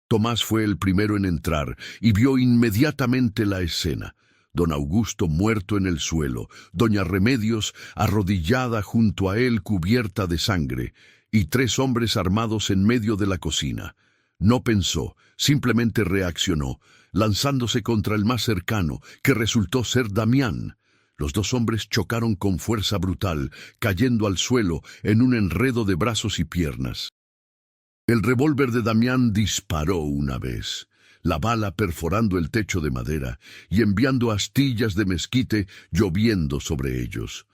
Tomás fue el primero en entrar y vio inmediatamente la escena. Don Augusto muerto en el suelo, doña Remedios arrodillada junto a él cubierta de sangre, y 3 hombres armados en medio de la cocina. No pensó, simplemente reaccionó, lanzándose contra el más cercano, que resultó ser Damián. Los 2 hombres chocaron con fuerza brutal, cayendo al suelo en un enredo de brazos y piernas. El revólver de Damián disparó una vez. la bala perforando el techo de madera y enviando astillas de mezquite lloviendo sobre ellos.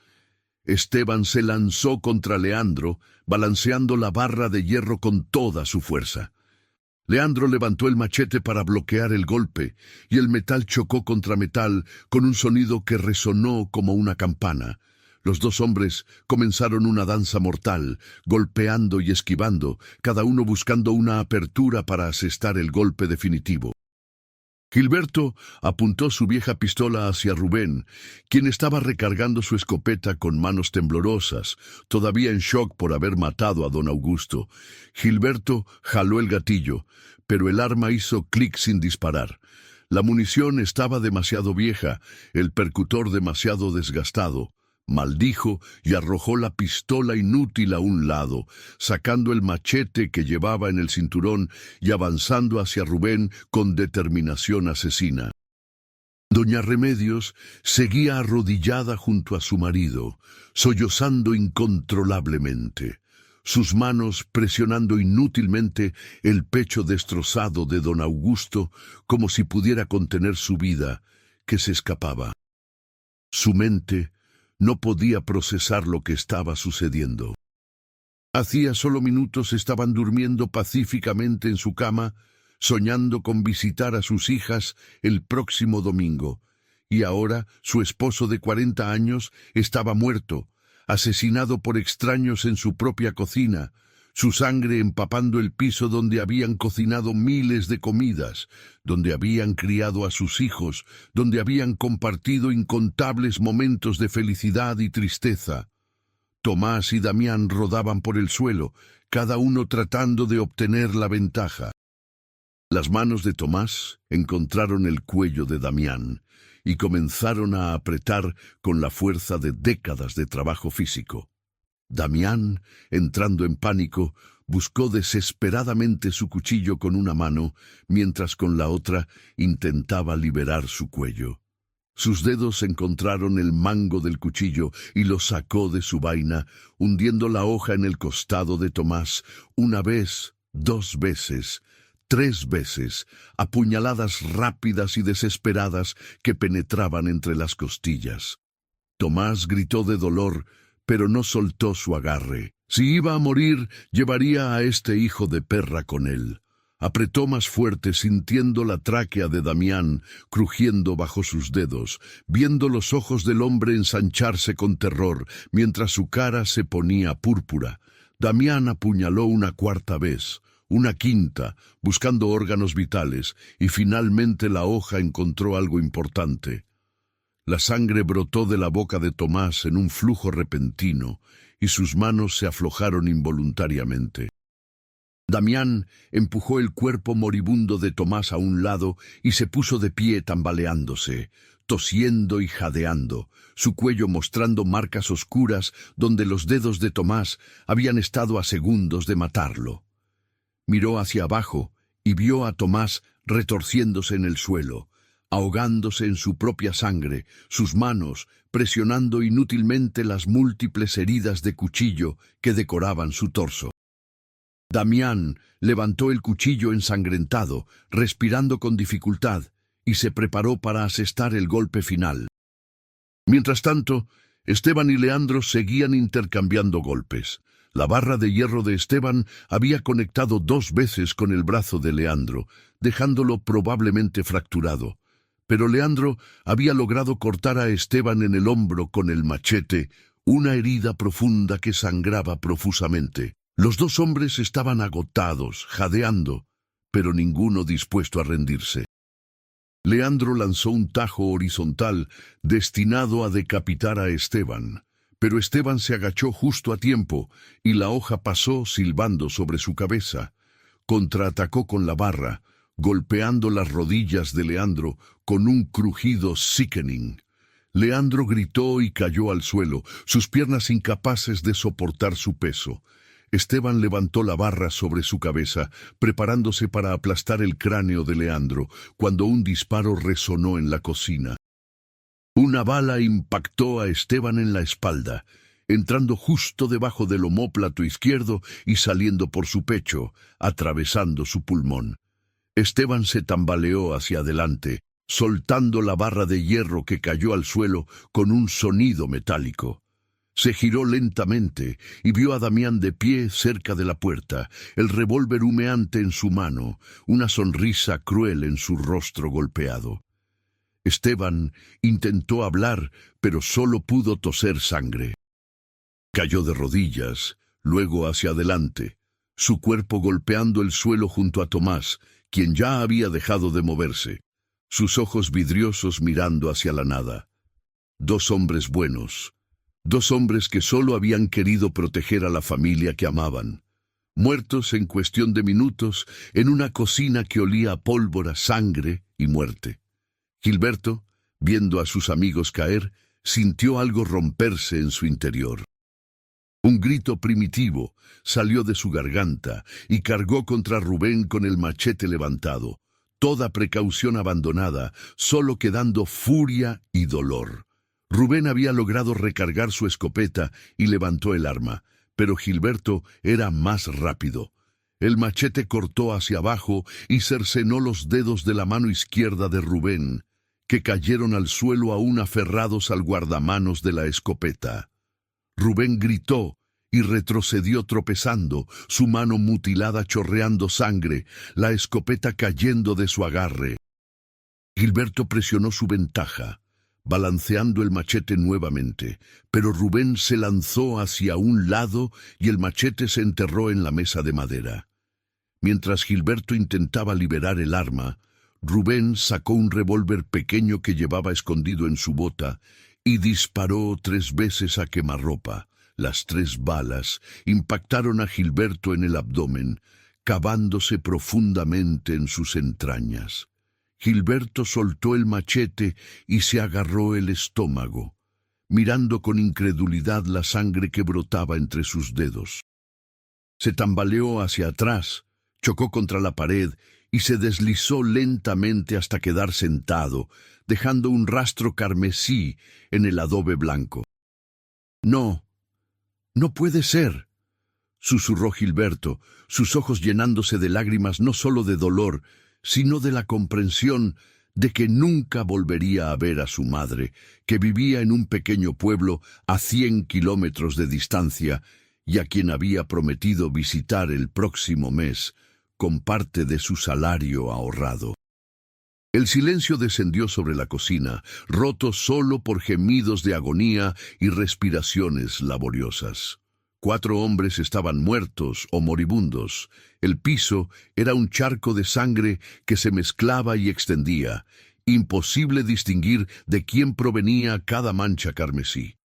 Esteban se lanzó contra Leandro, balanceando la barra de hierro con toda su fuerza. Leandro levantó el machete para bloquear el golpe, y el metal chocó contra metal con un sonido que resonó como una campana. Los dos hombres comenzaron una danza mortal, golpeando y esquivando, cada uno buscando una apertura para asestar el golpe definitivo. Gilberto apuntó su vieja pistola hacia Rubén, quien estaba recargando su escopeta con manos temblorosas, todavía en shock por haber matado a don Augusto. Gilberto jaló el gatillo, pero el arma hizo clic sin disparar. La munición estaba demasiado vieja, el percutor demasiado desgastado. Maldijo y arrojó la pistola inútil a un lado, sacando el machete que llevaba en el cinturón y avanzando hacia Rubén con determinación asesina. Doña Remedios seguía arrodillada junto a su marido, sollozando incontrolablemente, sus manos presionando inútilmente el pecho destrozado de don Augusto como si pudiera contener su vida, que se escapaba. Su mente no podía procesar lo que estaba sucediendo. Hacía solo minutos estaban durmiendo pacíficamente en su cama, soñando con visitar a sus hijas el próximo domingo, y ahora su esposo de 40 años estaba muerto, asesinado por extraños en su propia cocina, su sangre empapando el piso donde habían cocinado miles de comidas, donde habían criado a sus hijos, donde habían compartido incontables momentos de felicidad y tristeza. Tomás y Damián rodaban por el suelo, cada uno tratando de obtener la ventaja. Las manos de Tomás encontraron el cuello de Damián y comenzaron a apretar con la fuerza de décadas de trabajo físico. Damián, entrando en pánico, buscó desesperadamente su cuchillo con una mano, mientras con la otra intentaba liberar su cuello. Sus dedos encontraron el mango del cuchillo y lo sacó de su vaina, hundiendo la hoja en el costado de Tomás, una vez, 2 veces, 3 veces, apuñaladas rápidas y desesperadas que penetraban entre las costillas. Tomás gritó de dolor, pero no soltó su agarre. Si iba a morir, llevaría a este hijo de perra con él. Apretó más fuerte, sintiendo la tráquea de Damián crujiendo bajo sus dedos, viendo los ojos del hombre ensancharse con terror, mientras su cara se ponía púrpura. Damián apuñaló una 4ª vez, una 5ª, buscando órganos vitales, y finalmente la hoja encontró algo importante. La sangre brotó de la boca de Tomás en un flujo repentino, y sus manos se aflojaron involuntariamente. Damián empujó el cuerpo moribundo de Tomás a un lado y se puso de pie tambaleándose, tosiendo y jadeando, su cuello mostrando marcas oscuras donde los dedos de Tomás habían estado a segundos de matarlo. Miró hacia abajo y vio a Tomás retorciéndose en el suelo, ahogándose en su propia sangre, sus manos presionando inútilmente las múltiples heridas de cuchillo que decoraban su torso. Damián levantó el cuchillo ensangrentado, respirando con dificultad, y se preparó para asestar el golpe final. Mientras tanto, Esteban y Leandro seguían intercambiando golpes. La barra de hierro de Esteban había conectado 2 veces con el brazo de Leandro, dejándolo probablemente fracturado. Pero Leandro había logrado cortar a Esteban en el hombro con el machete, una herida profunda que sangraba profusamente. Los 2 hombres estaban agotados, jadeando, pero ninguno dispuesto a rendirse. Leandro lanzó un tajo horizontal destinado a decapitar a Esteban, pero Esteban se agachó justo a tiempo y la hoja pasó silbando sobre su cabeza. Contraatacó con la barra, golpeando las rodillas de Leandro con un crujido sickening. Leandro gritó y cayó al suelo, sus piernas incapaces de soportar su peso. Esteban levantó la barra sobre su cabeza, preparándose para aplastar el cráneo de Leandro, cuando un disparo resonó en la cocina. Una bala impactó a Esteban en la espalda, entrando justo debajo del omóplato izquierdo y saliendo por su pecho, atravesando su pulmón. Esteban se tambaleó hacia adelante, soltando la barra de hierro que cayó al suelo con un sonido metálico. Se giró lentamente y vio a Damián de pie cerca de la puerta, el revólver humeante en su mano, una sonrisa cruel en su rostro golpeado. Esteban intentó hablar, pero solo pudo toser sangre. Cayó de rodillas, luego hacia adelante, su cuerpo golpeando el suelo junto a Tomás, quien ya había dejado de moverse, sus ojos vidriosos mirando hacia la nada. Dos hombres buenos, dos hombres que solo habían querido proteger a la familia que amaban, muertos en cuestión de minutos en una cocina que olía a pólvora, sangre y muerte. Gilberto, viendo a sus amigos caer, sintió algo romperse en su interior. Un grito primitivo salió de su garganta y cargó contra Rubén con el machete levantado, toda precaución abandonada, solo quedando furia y dolor. Rubén había logrado recargar su escopeta y levantó el arma, pero Gilberto era más rápido. El machete cortó hacia abajo y cercenó los dedos de la mano izquierda de Rubén, que cayeron al suelo aún aferrados al guardamanos de la escopeta. Rubén gritó y retrocedió tropezando, su mano mutilada chorreando sangre, la escopeta cayendo de su agarre. Gilberto presionó su ventaja, balanceando el machete nuevamente, pero Rubén se lanzó hacia un lado y el machete se enterró en la mesa de madera. Mientras Gilberto intentaba liberar el arma, Rubén sacó un revólver pequeño que llevaba escondido en su bota y disparó 3 veces a quemarropa. Las 3 balas impactaron a Gilberto en el abdomen, cavándose profundamente en sus entrañas. Gilberto soltó el machete y se agarró el estómago, mirando con incredulidad la sangre que brotaba entre sus dedos. Se tambaleó hacia atrás, chocó contra la pared y se deslizó lentamente hasta quedar sentado, dejando un rastro carmesí en el adobe blanco. «No, no puede ser», susurró Gilberto, sus ojos llenándose de lágrimas no solo de dolor, sino de la comprensión de que nunca volvería a ver a su madre, que vivía en un pequeño pueblo a 100 kilómetros de distancia y a quien había prometido visitar el próximo mes con parte de su salario ahorrado. El silencio descendió sobre la cocina, roto solo por gemidos de agonía y respiraciones laboriosas. 4 hombres estaban muertos o moribundos. El piso era un charco de sangre que se mezclaba y extendía. Imposible distinguir de quién provenía cada mancha carmesí.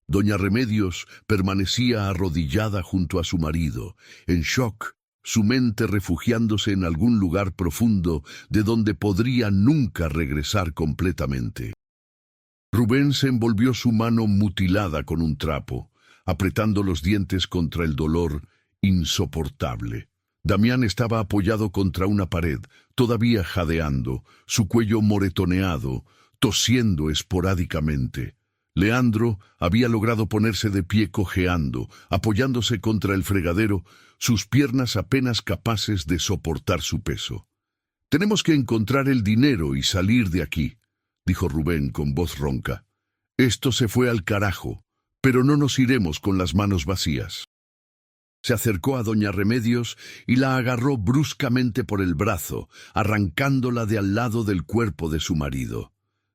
Doña Remedios permanecía arrodillada junto a su marido, en shock, su mente refugiándose en algún lugar profundo de donde podría nunca regresar completamente. Rubén se envolvió su mano mutilada con un trapo, apretando los dientes contra el dolor insoportable. Damián estaba apoyado contra una pared, todavía jadeando, su cuello moretoneado, tosiendo esporádicamente. Leandro había logrado ponerse de pie cojeando, apoyándose contra el fregadero, sus piernas apenas capaces de soportar su peso. «Tenemos que encontrar el dinero y salir de aquí», dijo Rubén con voz ronca. «Esto se fue al carajo, pero no nos iremos con las manos vacías». Se acercó a doña Remedios y la agarró bruscamente por el brazo, arrancándola de al lado del cuerpo de su marido.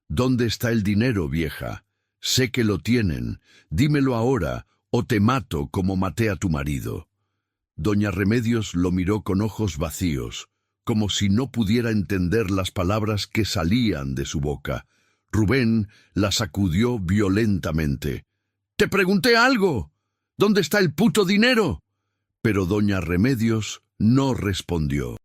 «¿Dónde está el dinero, vieja? Sé que lo tienen. Dímelo ahora, o te mato como maté a tu marido». Doña Remedios lo miró con ojos vacíos, como si no pudiera entender las palabras que salían de su boca. Rubén la sacudió violentamente. «¡Te pregunté algo! ¿Dónde está el puto dinero?» Pero doña Remedios no respondió.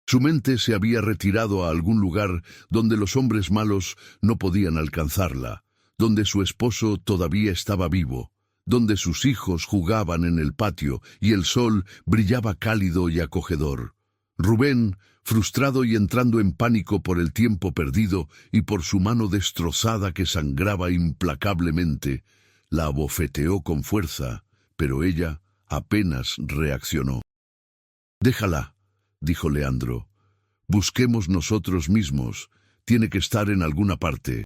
Su mente se había retirado a algún lugar donde los hombres malos no podían alcanzarla, donde su esposo todavía estaba vivo, donde sus hijos jugaban en el patio y el sol brillaba cálido y acogedor. Rubén, frustrado y entrando en pánico por el tiempo perdido y por su mano destrozada que sangraba implacablemente, la abofeteó con fuerza, pero ella apenas reaccionó. «Déjala», dijo Leandro. Busquemos nosotros mismos. Tiene que estar en alguna parte.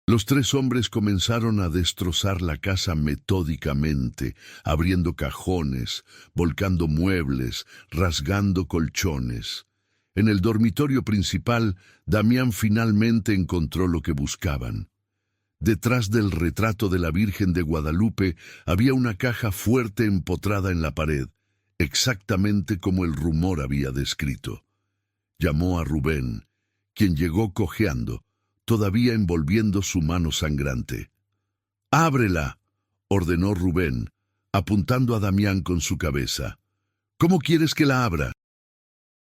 Los tres hombres comenzaron a destrozar la casa metódicamente, abriendo cajones, volcando muebles, rasgando colchones. En el dormitorio principal, Damián finalmente encontró lo que buscaban. Detrás del retrato de la Virgen de Guadalupe había una caja fuerte empotrada en la pared, exactamente como el rumor había descrito. Llamó a Rubén, quien llegó cojeando, todavía envolviendo su mano sangrante. «¡Ábrela!», ordenó Rubén, apuntando a Damián con su cabeza. «¿Cómo quieres que la abra?».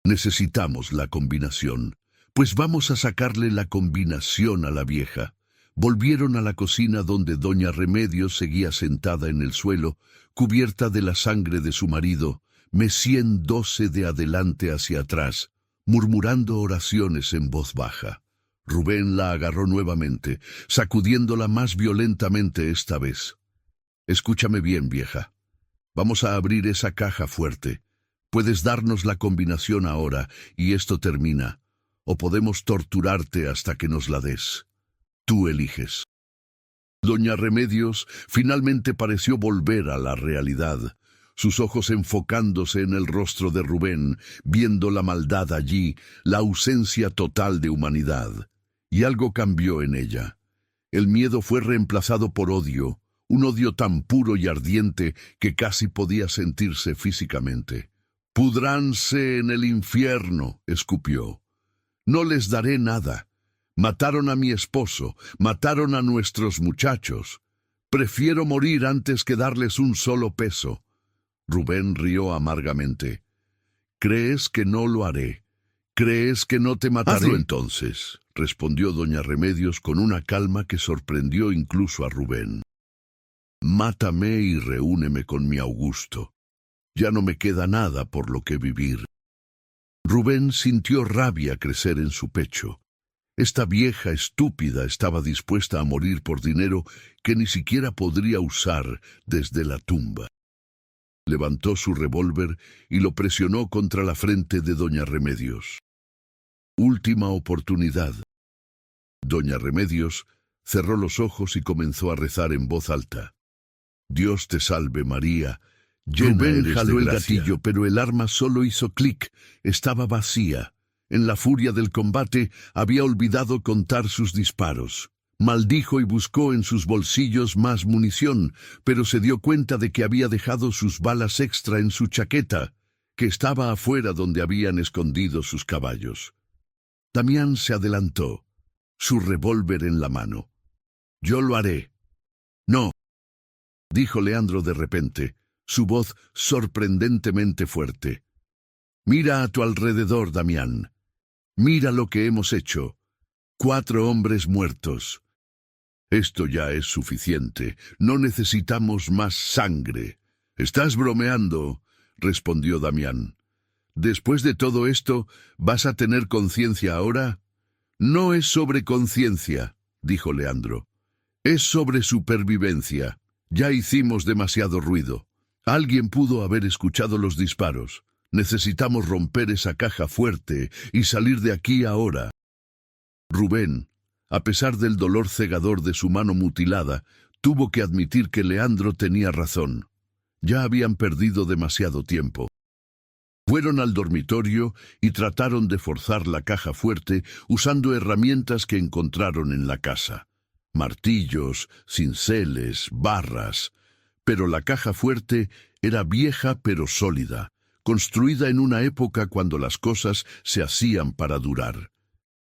«Necesitamos la combinación, pues vamos a sacarle la combinación a la vieja». Volvieron a la cocina donde doña Remedios seguía sentada en el suelo, cubierta de la sangre de su marido, meciéndose de adelante hacia atrás, murmurando oraciones en voz baja. Rubén la agarró nuevamente, sacudiéndola más violentamente esta vez. «Escúchame bien, vieja. Vamos a abrir esa caja fuerte. Puedes darnos la combinación ahora y esto termina, o podemos torturarte hasta que nos la des. Tú eliges». Doña Remedios finalmente pareció volver a la realidad, sus ojos enfocándose en el rostro de Rubén, viendo la maldad allí, la ausencia total de humanidad. Y algo cambió en ella. El miedo fue reemplazado por odio, un odio tan puro y ardiente que casi podía sentirse físicamente. «Pudránse en el infierno», escupió. «No les daré nada. Mataron a mi esposo, mataron a nuestros muchachos. Prefiero morir antes que darles un solo peso». Rubén rió amargamente. «¿Crees que no lo haré? ¿Crees que no te mataré?». «Hazlo entonces», respondió doña Remedios con una calma que sorprendió incluso a Rubén. «Mátame y reúneme con mi Augusto. Ya no me queda nada por lo que vivir». Rubén sintió rabia crecer en su pecho. Esta vieja estúpida estaba dispuesta a morir por dinero que ni siquiera podría usar desde la tumba. Levantó su revólver y lo presionó contra la frente de doña Remedios. Última oportunidad. Doña Remedios cerró los ojos y comenzó a rezar en voz alta. «Dios te salve María». Rubén jaló el gatillo, pero el arma solo hizo clic, estaba vacía. En la furia del combate había olvidado contar sus disparos. Maldijo y buscó en sus bolsillos más munición, pero se dio cuenta de que había dejado sus balas extra en su chaqueta, que estaba afuera donde habían escondido sus caballos. Damián se adelantó, su revólver en la mano. «Yo lo haré». «No», dijo Leandro de repente, su voz sorprendentemente fuerte. «Mira a tu alrededor, Damián. Mira lo que hemos hecho. 4 hombres muertos. Esto ya es suficiente. No necesitamos más sangre». «Estás bromeando», respondió Damián. «Después de todo esto, ¿vas a tener conciencia ahora?» «No es sobre conciencia», dijo Leandro. «Es sobre supervivencia. Ya hicimos demasiado ruido. Alguien pudo haber escuchado los disparos. Necesitamos romper esa caja fuerte y salir de aquí ahora». Rubén, a pesar del dolor cegador de su mano mutilada, tuvo que admitir que Leandro tenía razón. Ya habían perdido demasiado tiempo. Fueron al dormitorio y trataron de forzar la caja fuerte usando herramientas que encontraron en la casa. Martillos, cinceles, barras. Pero la caja fuerte era vieja pero sólida, construida en una época cuando las cosas se hacían para durar.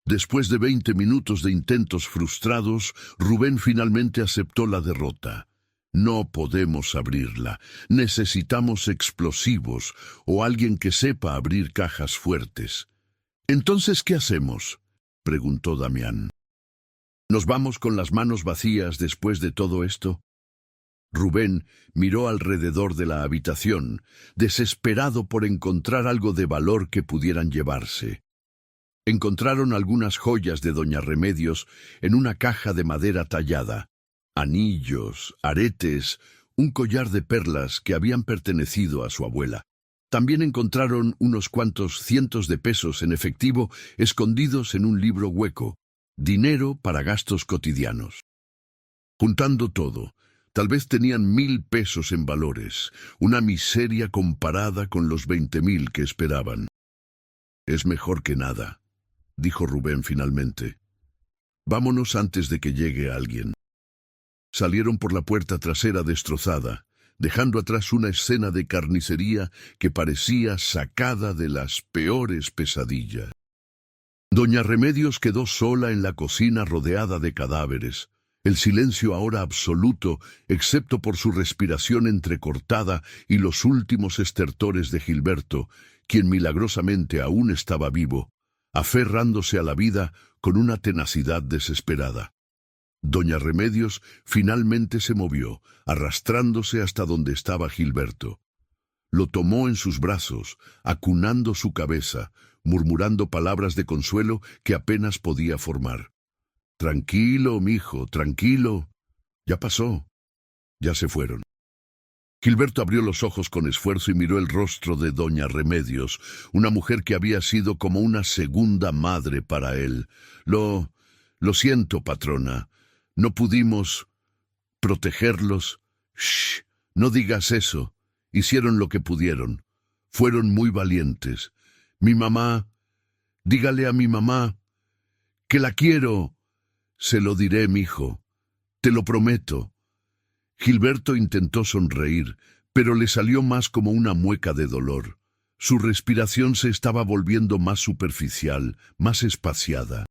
Después de 20 minutos de intentos frustrados, Rubén finalmente aceptó la derrota. «No podemos abrirla. Necesitamos explosivos o alguien que sepa abrir cajas fuertes». «¿Entonces qué hacemos?», preguntó Damián. «¿Nos vamos con las manos vacías después de todo esto?». Rubén miró alrededor de la habitación, desesperado por encontrar algo de valor que pudieran llevarse. Encontraron algunas joyas de doña Remedios en una caja de madera tallada. Anillos, aretes, un collar de perlas que habían pertenecido a su abuela. También encontraron unos cuantos cientos de pesos en efectivo escondidos en un libro hueco, dinero para gastos cotidianos. Juntando todo, tal vez tenían 1.000 pesos en valores, una miseria comparada con los 20.000 que esperaban. «Es mejor que nada», dijo Rubén finalmente. «Vámonos antes de que llegue alguien». Salieron por la puerta trasera destrozada, dejando atrás una escena de carnicería que parecía sacada de las peores pesadillas. Doña Remedios quedó sola en la cocina rodeada de cadáveres, el silencio ahora absoluto, excepto por su respiración entrecortada y los últimos estertores de Gilberto, quien milagrosamente aún estaba vivo, aferrándose a la vida con una tenacidad desesperada. Doña Remedios finalmente se movió, arrastrándose hasta donde estaba Gilberto. Lo tomó en sus brazos, acunando su cabeza, murmurando palabras de consuelo que apenas podía formar. «Tranquilo, mijo, tranquilo. Ya pasó. Ya se fueron». Gilberto abrió los ojos con esfuerzo y miró el rostro de doña Remedios, una mujer que había sido como una segunda madre para él. Lo siento, patrona. No pudimos protegerlos». «Shh, no digas eso. Hicieron lo que pudieron. Fueron muy valientes. Mi mamá, dígale a mi mamá que la quiero». «Se lo diré, mijo. Te lo prometo». Gilberto intentó sonreír, pero le salió más como una mueca de dolor. Su respiración se estaba volviendo más superficial, más espaciada.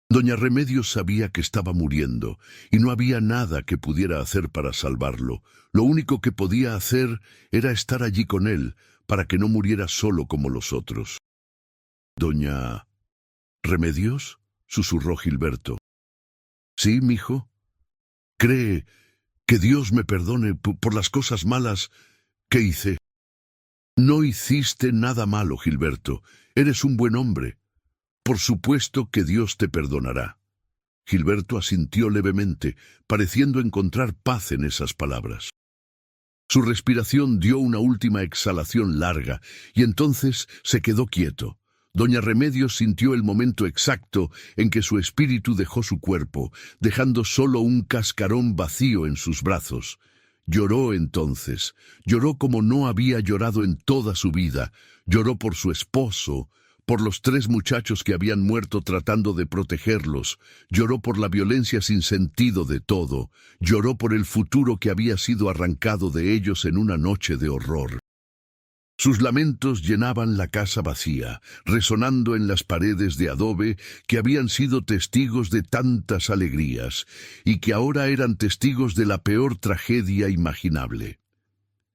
Doña Remedios sabía que estaba muriendo, y no había nada que pudiera hacer para salvarlo. Lo único que podía hacer era estar allí con él, para que no muriera solo como los otros. «¿Doña Remedios?», susurró Gilberto. «Sí, mijo. ¿Cree que Dios me perdone por las cosas malas que hice?» «No hiciste nada malo, Gilberto. Eres un buen hombre. Por supuesto que Dios te perdonará». Gilberto asintió levemente, pareciendo encontrar paz en esas palabras. Su respiración dio una última exhalación larga, y entonces se quedó quieto. Doña Remedios sintió el momento exacto en que su espíritu dejó su cuerpo, dejando solo un cascarón vacío en sus brazos. Lloró entonces, lloró como no había llorado en toda su vida, lloró por su esposo, por los 3 muchachos que habían muerto tratando de protegerlos, lloró por la violencia sin sentido de todo, lloró por el futuro que había sido arrancado de ellos en una noche de horror. Sus lamentos llenaban la casa vacía, resonando en las paredes de adobe que habían sido testigos de tantas alegrías y que ahora eran testigos de la peor tragedia imaginable.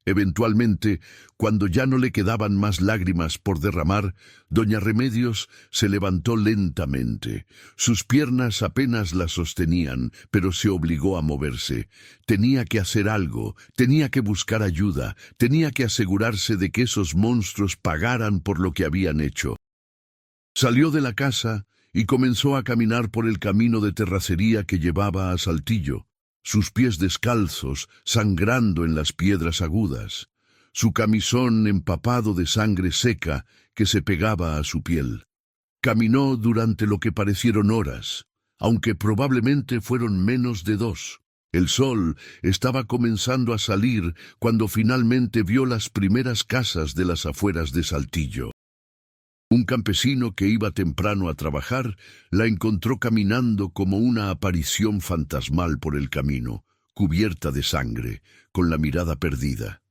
Eventualmente, cuando ya no le quedaban más lágrimas por derramar, doña Remedios se levantó lentamente. Sus piernas apenas la sostenían, pero se obligó a moverse. Tenía que hacer algo, tenía que buscar ayuda, tenía que asegurarse de que esos monstruos pagaran por lo que habían hecho. Salió de la casa y comenzó a caminar por el camino de terracería que llevaba a Saltillo, sus pies descalzos, sangrando en las piedras agudas, su camisón empapado de sangre seca que se pegaba a su piel. Caminó durante lo que parecieron horas, aunque probablemente fueron menos de 2. El sol estaba comenzando a salir cuando finalmente vio las primeras casas de las afueras de Saltillo. Un campesino que iba temprano a trabajar la encontró caminando como una aparición fantasmal por el camino, cubierta de sangre, con la mirada perdida.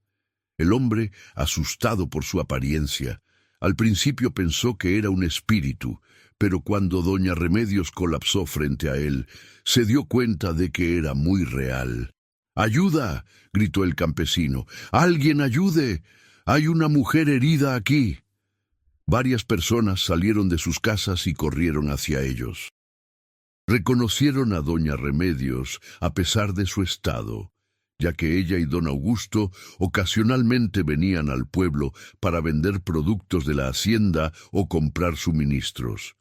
El hombre, asustado por su apariencia, al principio pensó que era un espíritu, pero cuando doña Remedios colapsó frente a él, se dio cuenta de que era muy real. «¡Ayuda!», gritó el campesino. «¡Alguien ayude! ¡Hay una mujer herida aquí!». Varias personas salieron de sus casas y corrieron hacia ellos. Reconocieron a doña Remedios a pesar de su estado, ya que ella y don Augusto ocasionalmente venían al pueblo para vender productos de la hacienda o comprar suministros.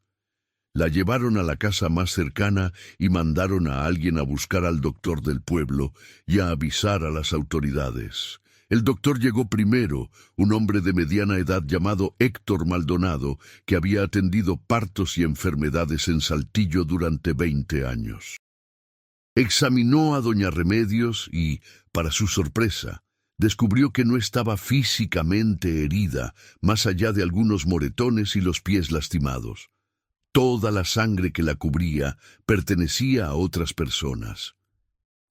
La llevaron a la casa más cercana y mandaron a alguien a buscar al doctor del pueblo y a avisar a las autoridades. El doctor llegó primero, un hombre de mediana edad llamado Héctor Maldonado, que había atendido partos y enfermedades en Saltillo durante 20 años. Examinó a doña Remedios y, para su sorpresa, descubrió que no estaba físicamente herida, más allá de algunos moretones y los pies lastimados. Toda la sangre que la cubría pertenecía a otras personas.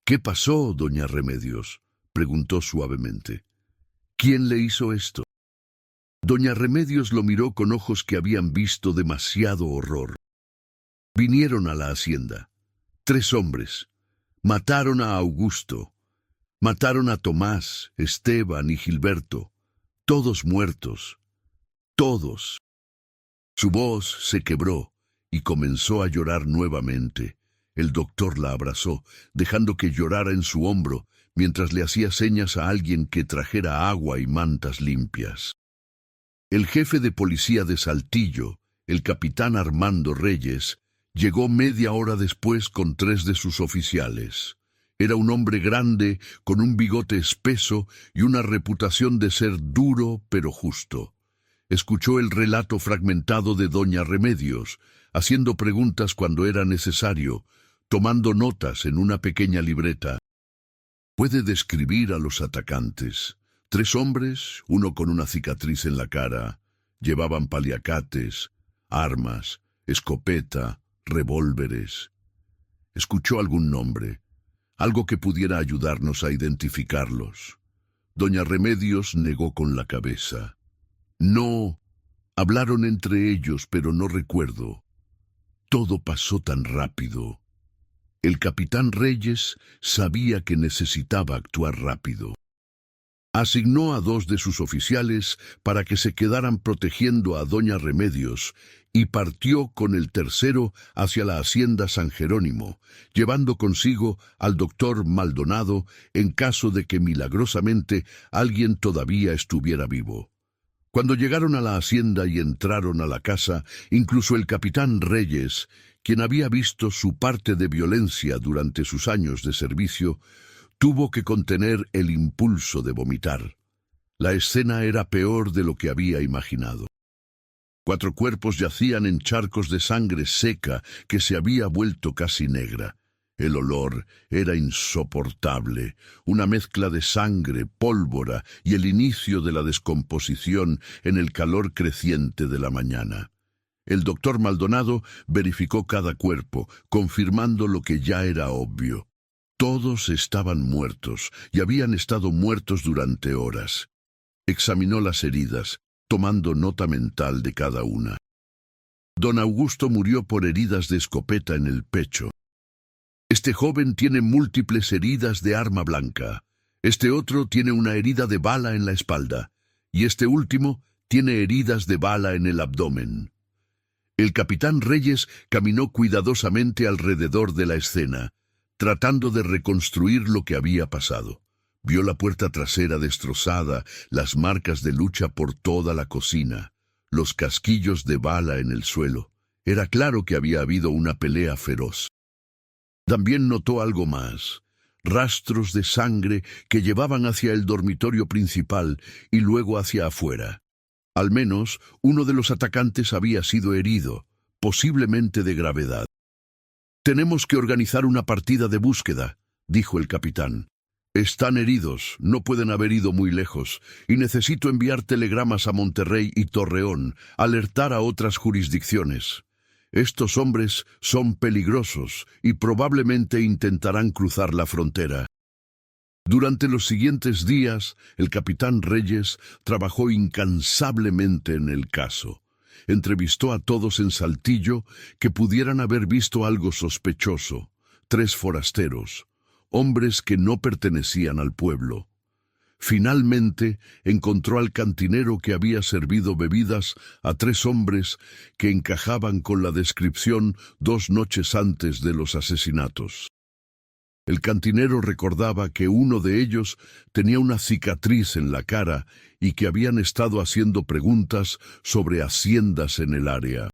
«¿Qué pasó, doña Remedios?», preguntó suavemente. «¿Quién le hizo esto?». Doña Remedios lo miró con ojos que habían visto demasiado horror. Vinieron a la hacienda. 3 hombres. Mataron a Augusto. Mataron a Tomás, Esteban y Gilberto. Todos muertos. Todos. Su voz se quebró y comenzó a llorar nuevamente. El doctor la abrazó, dejando que llorara en su hombro, mientras le hacía señas a alguien que trajera agua y mantas limpias. El jefe de policía de Saltillo, el capitán Armando Reyes, llegó media hora después con 3 de sus oficiales. Era un hombre grande, con un bigote espeso y una reputación de ser duro pero justo. Escuchó el relato fragmentado de doña Remedios, haciendo preguntas cuando era necesario, tomando notas en una pequeña libreta. Puede describir a los atacantes. 3 hombres, uno con una cicatriz en la cara. Llevaban paliacates, armas, escopeta, revólveres. Escuchó algún nombre, algo que pudiera ayudarnos a identificarlos. Doña Remedios negó con la cabeza. No, hablaron entre ellos, pero no recuerdo. Todo pasó tan rápido. El capitán Reyes sabía que necesitaba actuar rápido. Asignó a 2 de sus oficiales para que se quedaran protegiendo a doña Remedios y partió con el tercero hacia la hacienda San Jerónimo, llevando consigo al doctor Maldonado en caso de que milagrosamente alguien todavía estuviera vivo. Cuando llegaron a la hacienda y entraron a la casa, incluso el capitán Reyes, quien había visto su parte de violencia durante sus años de servicio, tuvo que contener el impulso de vomitar. La escena era peor de lo que había imaginado. 4 cuerpos yacían en charcos de sangre seca que se había vuelto casi negra. El olor era insoportable, una mezcla de sangre, pólvora y el inicio de la descomposición en el calor creciente de la mañana. El doctor Maldonado verificó cada cuerpo, confirmando lo que ya era obvio. Todos estaban muertos y habían estado muertos durante horas. Examinó las heridas, tomando nota mental de cada una. Don Augusto murió por heridas de escopeta en el pecho. Este joven tiene múltiples heridas de arma blanca. Este otro tiene una herida de bala en la espalda. Y este último tiene heridas de bala en el abdomen. El capitán Reyes caminó cuidadosamente alrededor de la escena, tratando de reconstruir lo que había pasado. Vio la puerta trasera destrozada, las marcas de lucha por toda la cocina, los casquillos de bala en el suelo. Era claro que había habido una pelea feroz. También notó algo más, rastros de sangre que llevaban hacia el dormitorio principal y luego hacia afuera. Al menos uno de los atacantes había sido herido, posiblemente de gravedad. «Tenemos que organizar una partida de búsqueda», dijo el capitán. «Están heridos, no pueden haber ido muy lejos, y necesito enviar telegramas a Monterrey y Torreón, alertar a otras jurisdicciones. Estos hombres son peligrosos y probablemente intentarán cruzar la frontera». Durante los siguientes días, el capitán Reyes trabajó incansablemente en el caso. Entrevistó a todos en Saltillo que pudieran haber visto algo sospechoso. 3 forasteros, hombres que no pertenecían al pueblo. Finalmente encontró al cantinero que había servido bebidas a 3 hombres que encajaban con la descripción 2 noches antes de los asesinatos. El cantinero recordaba que uno de ellos tenía una cicatriz en la cara y que habían estado haciendo preguntas sobre haciendas en el área.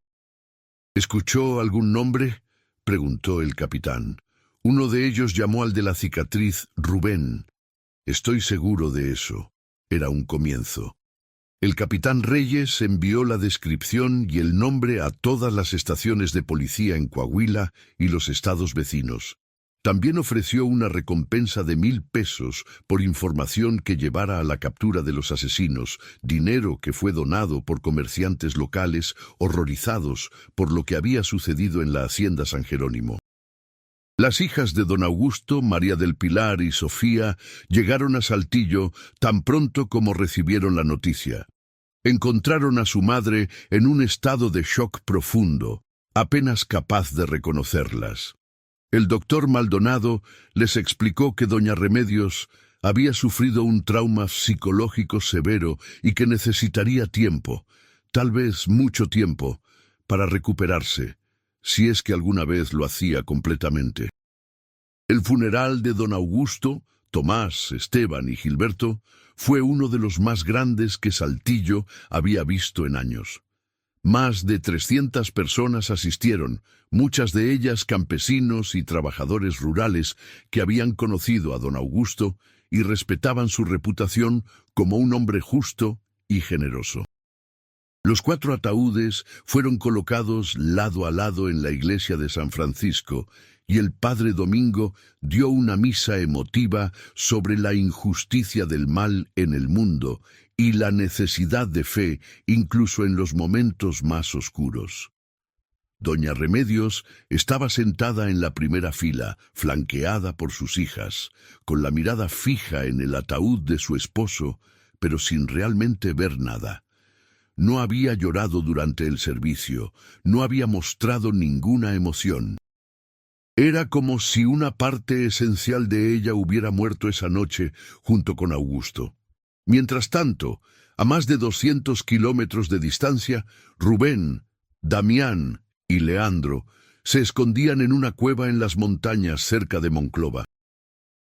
«¿Escuchó algún nombre?», preguntó el capitán. Uno de ellos llamó al de la cicatriz Rubén. Estoy seguro de eso. Era un comienzo. El capitán Reyes envió la descripción y el nombre a todas las estaciones de policía en Coahuila y los estados vecinos. También ofreció una recompensa de 1,000 pesos por información que llevara a la captura de los asesinos, dinero que fue donado por comerciantes locales horrorizados por lo que había sucedido en la hacienda San Jerónimo. Las hijas de don Augusto, María del Pilar y Sofía, llegaron a Saltillo tan pronto como recibieron la noticia. Encontraron a su madre en un estado de shock profundo, apenas capaz de reconocerlas. El doctor Maldonado les explicó que doña Remedios había sufrido un trauma psicológico severo y que necesitaría tiempo, tal vez mucho tiempo, para recuperarse, si es que alguna vez lo hacía completamente. El funeral de don Augusto, Tomás, Esteban y Gilberto fue uno de los más grandes que Saltillo había visto en años. Más de 300 personas asistieron, muchas de ellas campesinos y trabajadores rurales que habían conocido a don Augusto y respetaban su reputación como un hombre justo y generoso. Los 4 ataúdes fueron colocados lado a lado en la iglesia de San Francisco y el padre Domingo dio una misa emotiva sobre la injusticia del mal en el mundo y la necesidad de fe incluso en los momentos más oscuros. Doña Remedios estaba sentada en la primera fila, flanqueada por sus hijas, con la mirada fija en el ataúd de su esposo, pero sin realmente ver nada. No había llorado durante el servicio, no había mostrado ninguna emoción. Era como si una parte esencial de ella hubiera muerto esa noche junto con Augusto. Mientras tanto, a más de 200 kilómetros de distancia, Rubén, Damián y Leandro se escondían en una cueva en las montañas cerca de Monclova.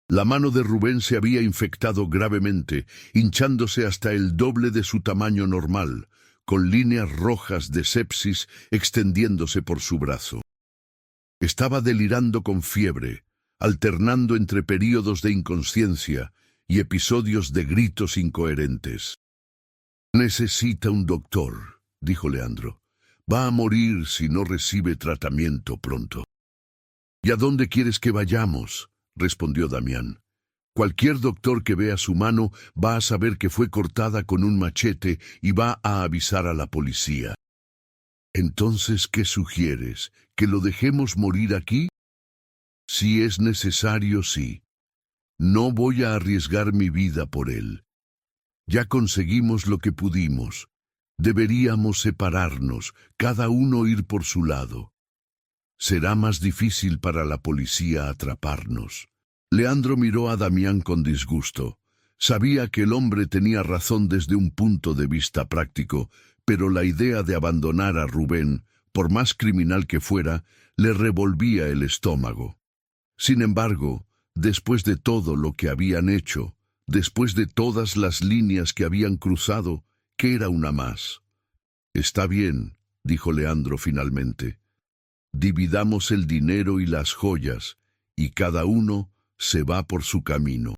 La mano de Rubén se había infectado gravemente, hinchándose hasta el doble de su tamaño normal, con líneas rojas de sepsis extendiéndose por su brazo. Estaba delirando con fiebre, alternando entre períodos de inconsciencia y episodios de gritos incoherentes. «Necesita un doctor», dijo Leandro. «Va a morir si no recibe tratamiento pronto». «¿Y a dónde quieres que vayamos?», respondió Damián. «Cualquier doctor que vea su mano va a saber que fue cortada con un machete y va a avisar a la policía». «Entonces, ¿qué sugieres? ¿Que lo dejemos morir aquí?» «Si es necesario, sí. No voy a arriesgar mi vida por él. Ya conseguimos lo que pudimos. Deberíamos separarnos, cada uno ir por su lado. Será más difícil para la policía atraparnos». Leandro miró a Damián con disgusto. Sabía que el hombre tenía razón desde un punto de vista práctico, pero la idea de abandonar a Rubén, por más criminal que fuera, le revolvía el estómago. Sin embargo, después de todo lo que habían hecho, después de todas las líneas que habían cruzado, ¿qué era una más? «Está bien», dijo Leandro finalmente. «Dividamos el dinero y las joyas, y cada uno se va por su camino».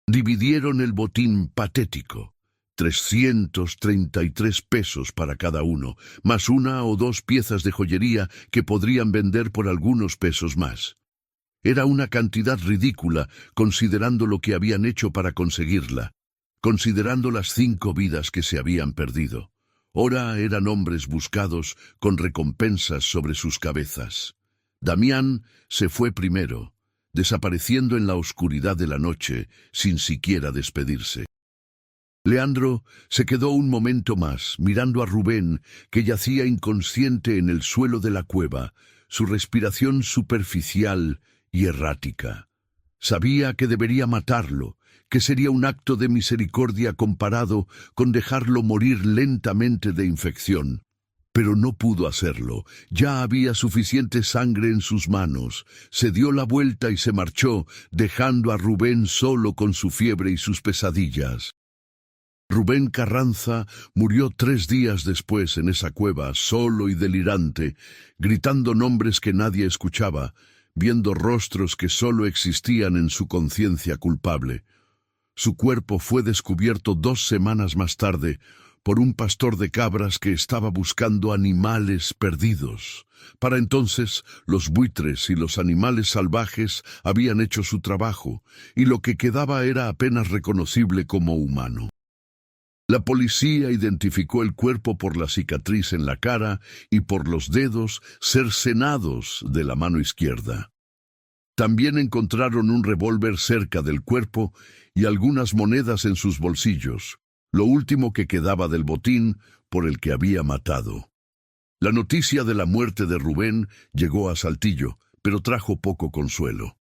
Dividieron el botín patético, 333 pesos para cada uno, más 1 o 2 piezas de joyería que podrían vender por algunos pesos más. Era una cantidad ridícula, considerando lo que habían hecho para conseguirla, considerando las 5 vidas que se habían perdido. Ahora eran hombres buscados con recompensas sobre sus cabezas. Damián se fue primero, desapareciendo en la oscuridad de la noche, sin siquiera despedirse. Leandro se quedó un momento más, mirando a Rubén, que yacía inconsciente en el suelo de la cueva, su respiración superficial y errática. Sabía que debería matarlo, que sería un acto de misericordia comparado con dejarlo morir lentamente de infección. Pero no pudo hacerlo, ya había suficiente sangre en sus manos. Se dio la vuelta y se marchó, dejando a Rubén solo con su fiebre y sus pesadillas. Rubén Carranza murió 3 días después en esa cueva, solo y delirante, gritando nombres que nadie escuchaba, viendo rostros que solo existían en su conciencia culpable. Su cuerpo fue descubierto 2 semanas más tarde por un pastor de cabras que estaba buscando animales perdidos. Para entonces, los buitres y los animales salvajes habían hecho su trabajo, y lo que quedaba era apenas reconocible como humano. La policía identificó el cuerpo por la cicatriz en la cara y por los dedos cercenados de la mano izquierda. También encontraron un revólver cerca del cuerpo y algunas monedas en sus bolsillos, lo último que quedaba del botín por el que había matado. La noticia de la muerte de Rubén llegó a Saltillo, pero trajo poco consuelo.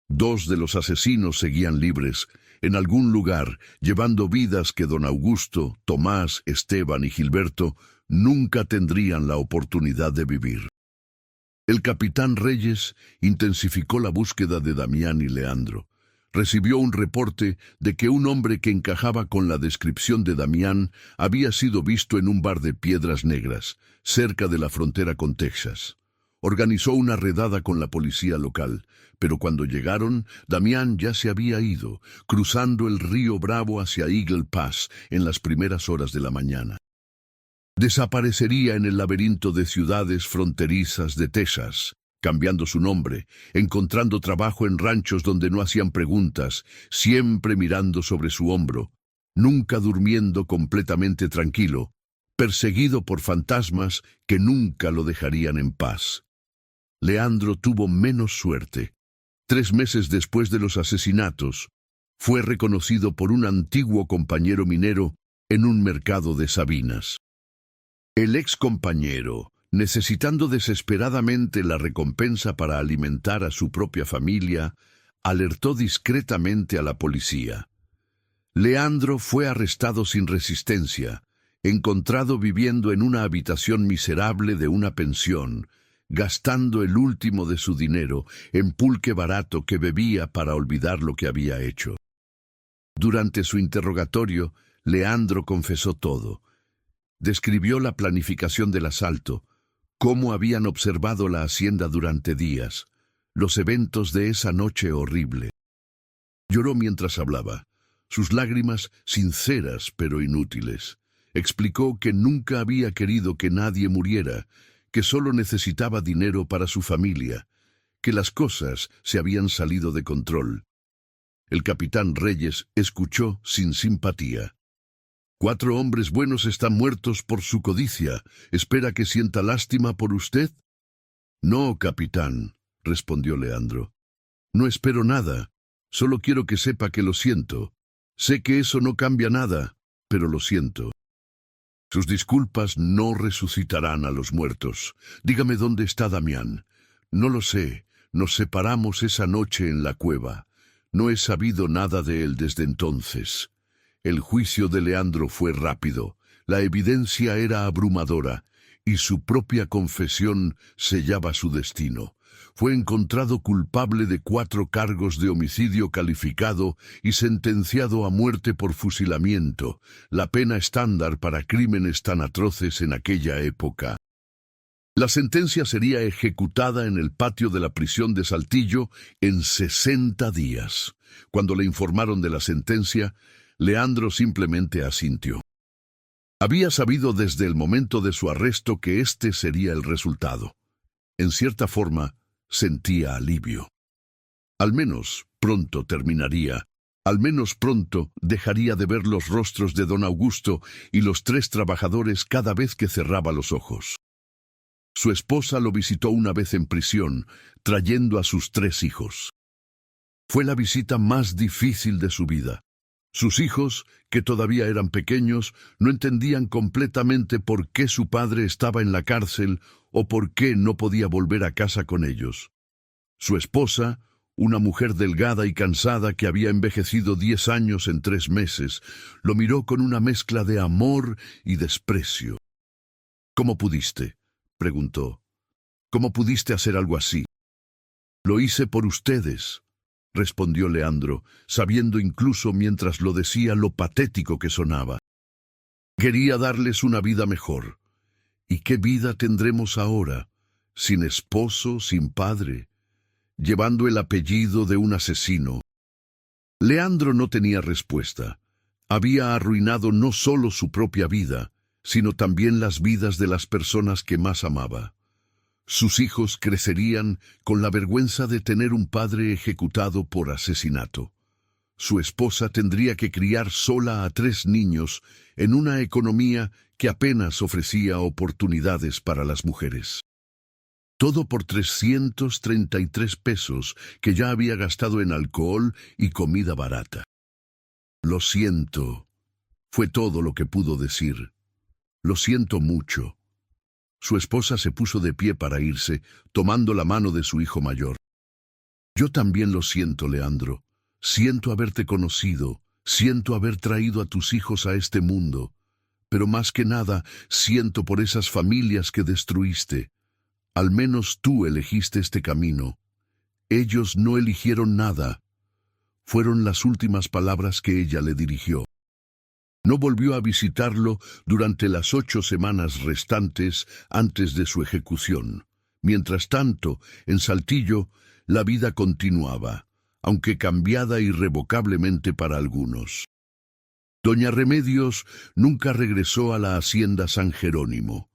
2 de los asesinos seguían libres, en algún lugar, llevando vidas que don Augusto, Tomás, Esteban y Gilberto nunca tendrían la oportunidad de vivir. El capitán Reyes intensificó la búsqueda de Damián y Leandro. Recibió un reporte de que un hombre que encajaba con la descripción de Damián había sido visto en un bar de Piedras Negras, cerca de la frontera con Texas. Organizó una redada con la policía local, pero cuando llegaron, Damián ya se había ido, cruzando el río Bravo hacia Eagle Pass en las primeras horas de la mañana. Desaparecería en el laberinto de ciudades fronterizas de Texas, cambiando su nombre, encontrando trabajo en ranchos donde no hacían preguntas, siempre mirando sobre su hombro, nunca durmiendo completamente tranquilo, perseguido por fantasmas que nunca lo dejarían en paz. Leandro tuvo menos suerte. 3 meses después de los asesinatos, fue reconocido por un antiguo compañero minero en un mercado de Sabinas. El ex compañero, necesitando desesperadamente la recompensa para alimentar a su propia familia, alertó discretamente a la policía. Leandro fue arrestado sin resistencia, encontrado viviendo en una habitación miserable de una pensión, gastando el último de su dinero en pulque barato que bebía para olvidar lo que había hecho. Durante su interrogatorio, Leandro confesó todo. Describió la planificación del asalto, cómo habían observado la hacienda durante días, los eventos de esa noche horrible. Lloró mientras hablaba, sus lágrimas sinceras pero inútiles. Explicó que nunca había querido que nadie muriera, que solo necesitaba dinero para su familia, que las cosas se habían salido de control. El capitán Reyes escuchó sin simpatía. 4 hombres buenos están muertos por su codicia. ¿Espera que sienta lástima por usted? No, capitán, respondió Leandro. No espero nada. Solo quiero que sepa que lo siento. Sé que eso no cambia nada, pero lo siento. Sus disculpas no resucitarán a los muertos. Dígame dónde está Damián. No lo sé. Nos separamos esa noche en la cueva. No he sabido nada de él desde entonces. El juicio de Leandro fue rápido, la evidencia era abrumadora, y su propia confesión sellaba su destino. Fue encontrado culpable de 4 cargos de homicidio calificado y sentenciado a muerte por fusilamiento, la pena estándar para crímenes tan atroces en aquella época. La sentencia sería ejecutada en el patio de la prisión de Saltillo en 60 días. Cuando le informaron de la sentencia, Leandro simplemente asintió. Había sabido desde el momento de su arresto que este sería el resultado. En cierta forma, sentía alivio. Al menos pronto terminaría. Al menos pronto dejaría de ver los rostros de don Augusto y los 3 trabajadores cada vez que cerraba los ojos. Su esposa lo visitó una vez en prisión, trayendo a sus 3 hijos. Fue la visita más difícil de su vida. Sus hijos, que todavía eran pequeños, no entendían completamente por qué su padre estaba en la cárcel o por qué no podía volver a casa con ellos. Su esposa, una mujer delgada y cansada que había envejecido 10 años en 3 meses, lo miró con una mezcla de amor y desprecio. «¿Cómo pudiste?», preguntó. «¿Cómo pudiste hacer algo así?» «Lo hice por ustedes», respondió Leandro, sabiendo incluso mientras lo decía lo patético que sonaba. «Quería darles una vida mejor. ¿Y qué vida tendremos ahora? Sin esposo, sin padre, llevando el apellido de un asesino. Leandro no tenía respuesta. Había arruinado no solo su propia vida, sino también las vidas de las personas que más amaba. Sus hijos crecerían con la vergüenza de tener un padre ejecutado por asesinato. Su esposa tendría que criar sola a 3 niños en una economía que apenas ofrecía oportunidades para las mujeres. Todo por 333 pesos que ya había gastado en alcohol y comida barata. Lo siento, fue todo lo que pudo decir. Lo siento mucho. Su esposa se puso de pie para irse, tomando la mano de su hijo mayor. Yo también lo siento, Leandro. Siento haberte conocido, siento haber traído a tus hijos a este mundo, pero más que nada siento por esas familias que destruiste. Al menos tú elegiste este camino. Ellos no eligieron nada. Fueron las últimas palabras que ella le dirigió. No volvió a visitarlo durante las 8 semanas restantes antes de su ejecución. Mientras tanto, en Saltillo, la vida continuaba, aunque cambiada irrevocablemente para algunos. Doña Remedios nunca regresó a la hacienda San Jerónimo.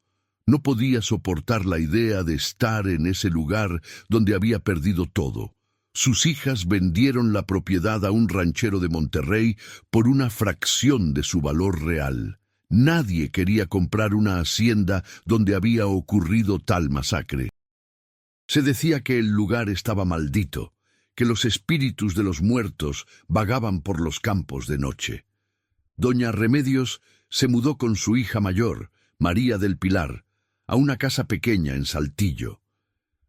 No podía soportar la idea de estar en ese lugar donde había perdido todo. Sus hijas vendieron la propiedad a un ranchero de Monterrey por una fracción de su valor real. Nadie quería comprar una hacienda donde había ocurrido tal masacre. Se decía que el lugar estaba maldito, que los espíritus de los muertos vagaban por los campos de noche. Doña Remedios se mudó con su hija mayor, María del Pilar, a una casa pequeña en Saltillo.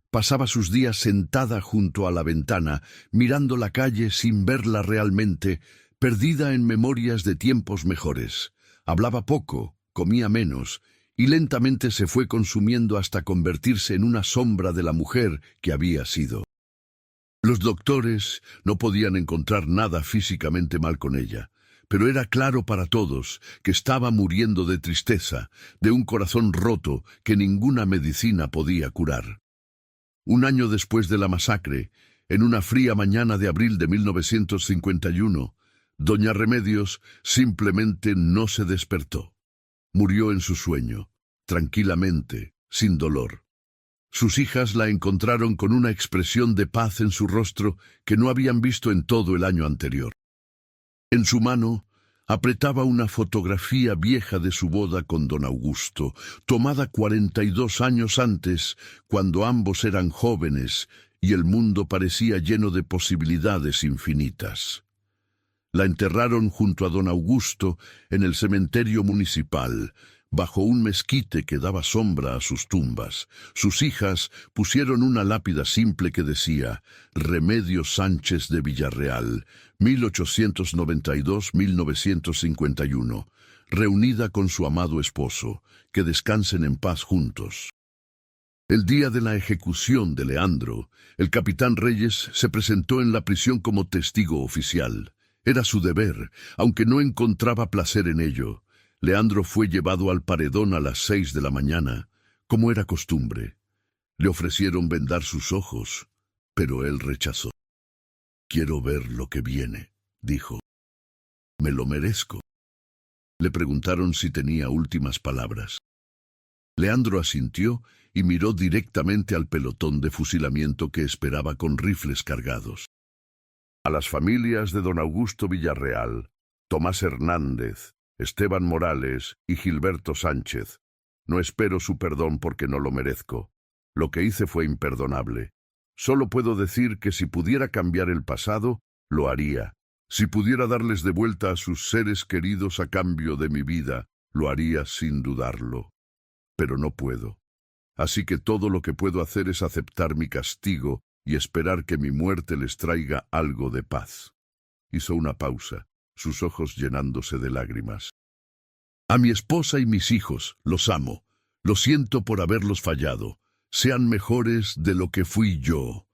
Pasaba sus días sentada junto a la ventana, mirando la calle sin verla realmente, perdida en memorias de tiempos mejores. Hablaba poco, comía menos, y lentamente se fue consumiendo hasta convertirse en una sombra de la mujer que había sido. Los doctores no podían encontrar nada físicamente mal con ella, pero era claro para todos que estaba muriendo de tristeza, de un corazón roto que ninguna medicina podía curar. Un año después de la masacre, en una fría mañana de abril de 1951, doña Remedios simplemente no se despertó. Murió en su sueño, tranquilamente, sin dolor. Sus hijas la encontraron con una expresión de paz en su rostro que no habían visto en todo el año anterior. En su mano apretaba una fotografía vieja de su boda con don Augusto, tomada 42 años antes, cuando ambos eran jóvenes y el mundo parecía lleno de posibilidades infinitas. La enterraron junto a don Augusto en el cementerio municipal, bajo un mezquite que daba sombra a sus tumbas. Sus hijas pusieron una lápida simple que decía Remedios Sánchez de Villarreal, 1892-1951, reunida con su amado esposo, que descansen en paz juntos. El día de la ejecución de Leandro, el capitán Reyes se presentó en la prisión como testigo oficial. Era su deber, aunque no encontraba placer en ello. Leandro fue llevado al paredón a las 6 de la mañana, como era costumbre. Le ofrecieron vendar sus ojos, pero él rechazó. «Quiero ver lo que viene», dijo. «Me lo merezco». Le preguntaron si tenía últimas palabras. Leandro asintió y miró directamente al pelotón de fusilamiento que esperaba con rifles cargados. «A las familias de don Augusto Villarreal, Tomás Hernández, Esteban Morales y Gilberto Sánchez, no espero su perdón porque no lo merezco. Lo que hice fue imperdonable. Solo puedo decir que si pudiera cambiar el pasado, lo haría. Si pudiera darles de vuelta a sus seres queridos a cambio de mi vida, lo haría sin dudarlo. Pero no puedo. Así que todo lo que puedo hacer es aceptar mi castigo y esperar que mi muerte les traiga algo de paz». Hizo una pausa, sus ojos llenándose de lágrimas. «A mi esposa y mis hijos, los amo. Lo siento por haberlos fallado. Sean mejores de lo que fui yo.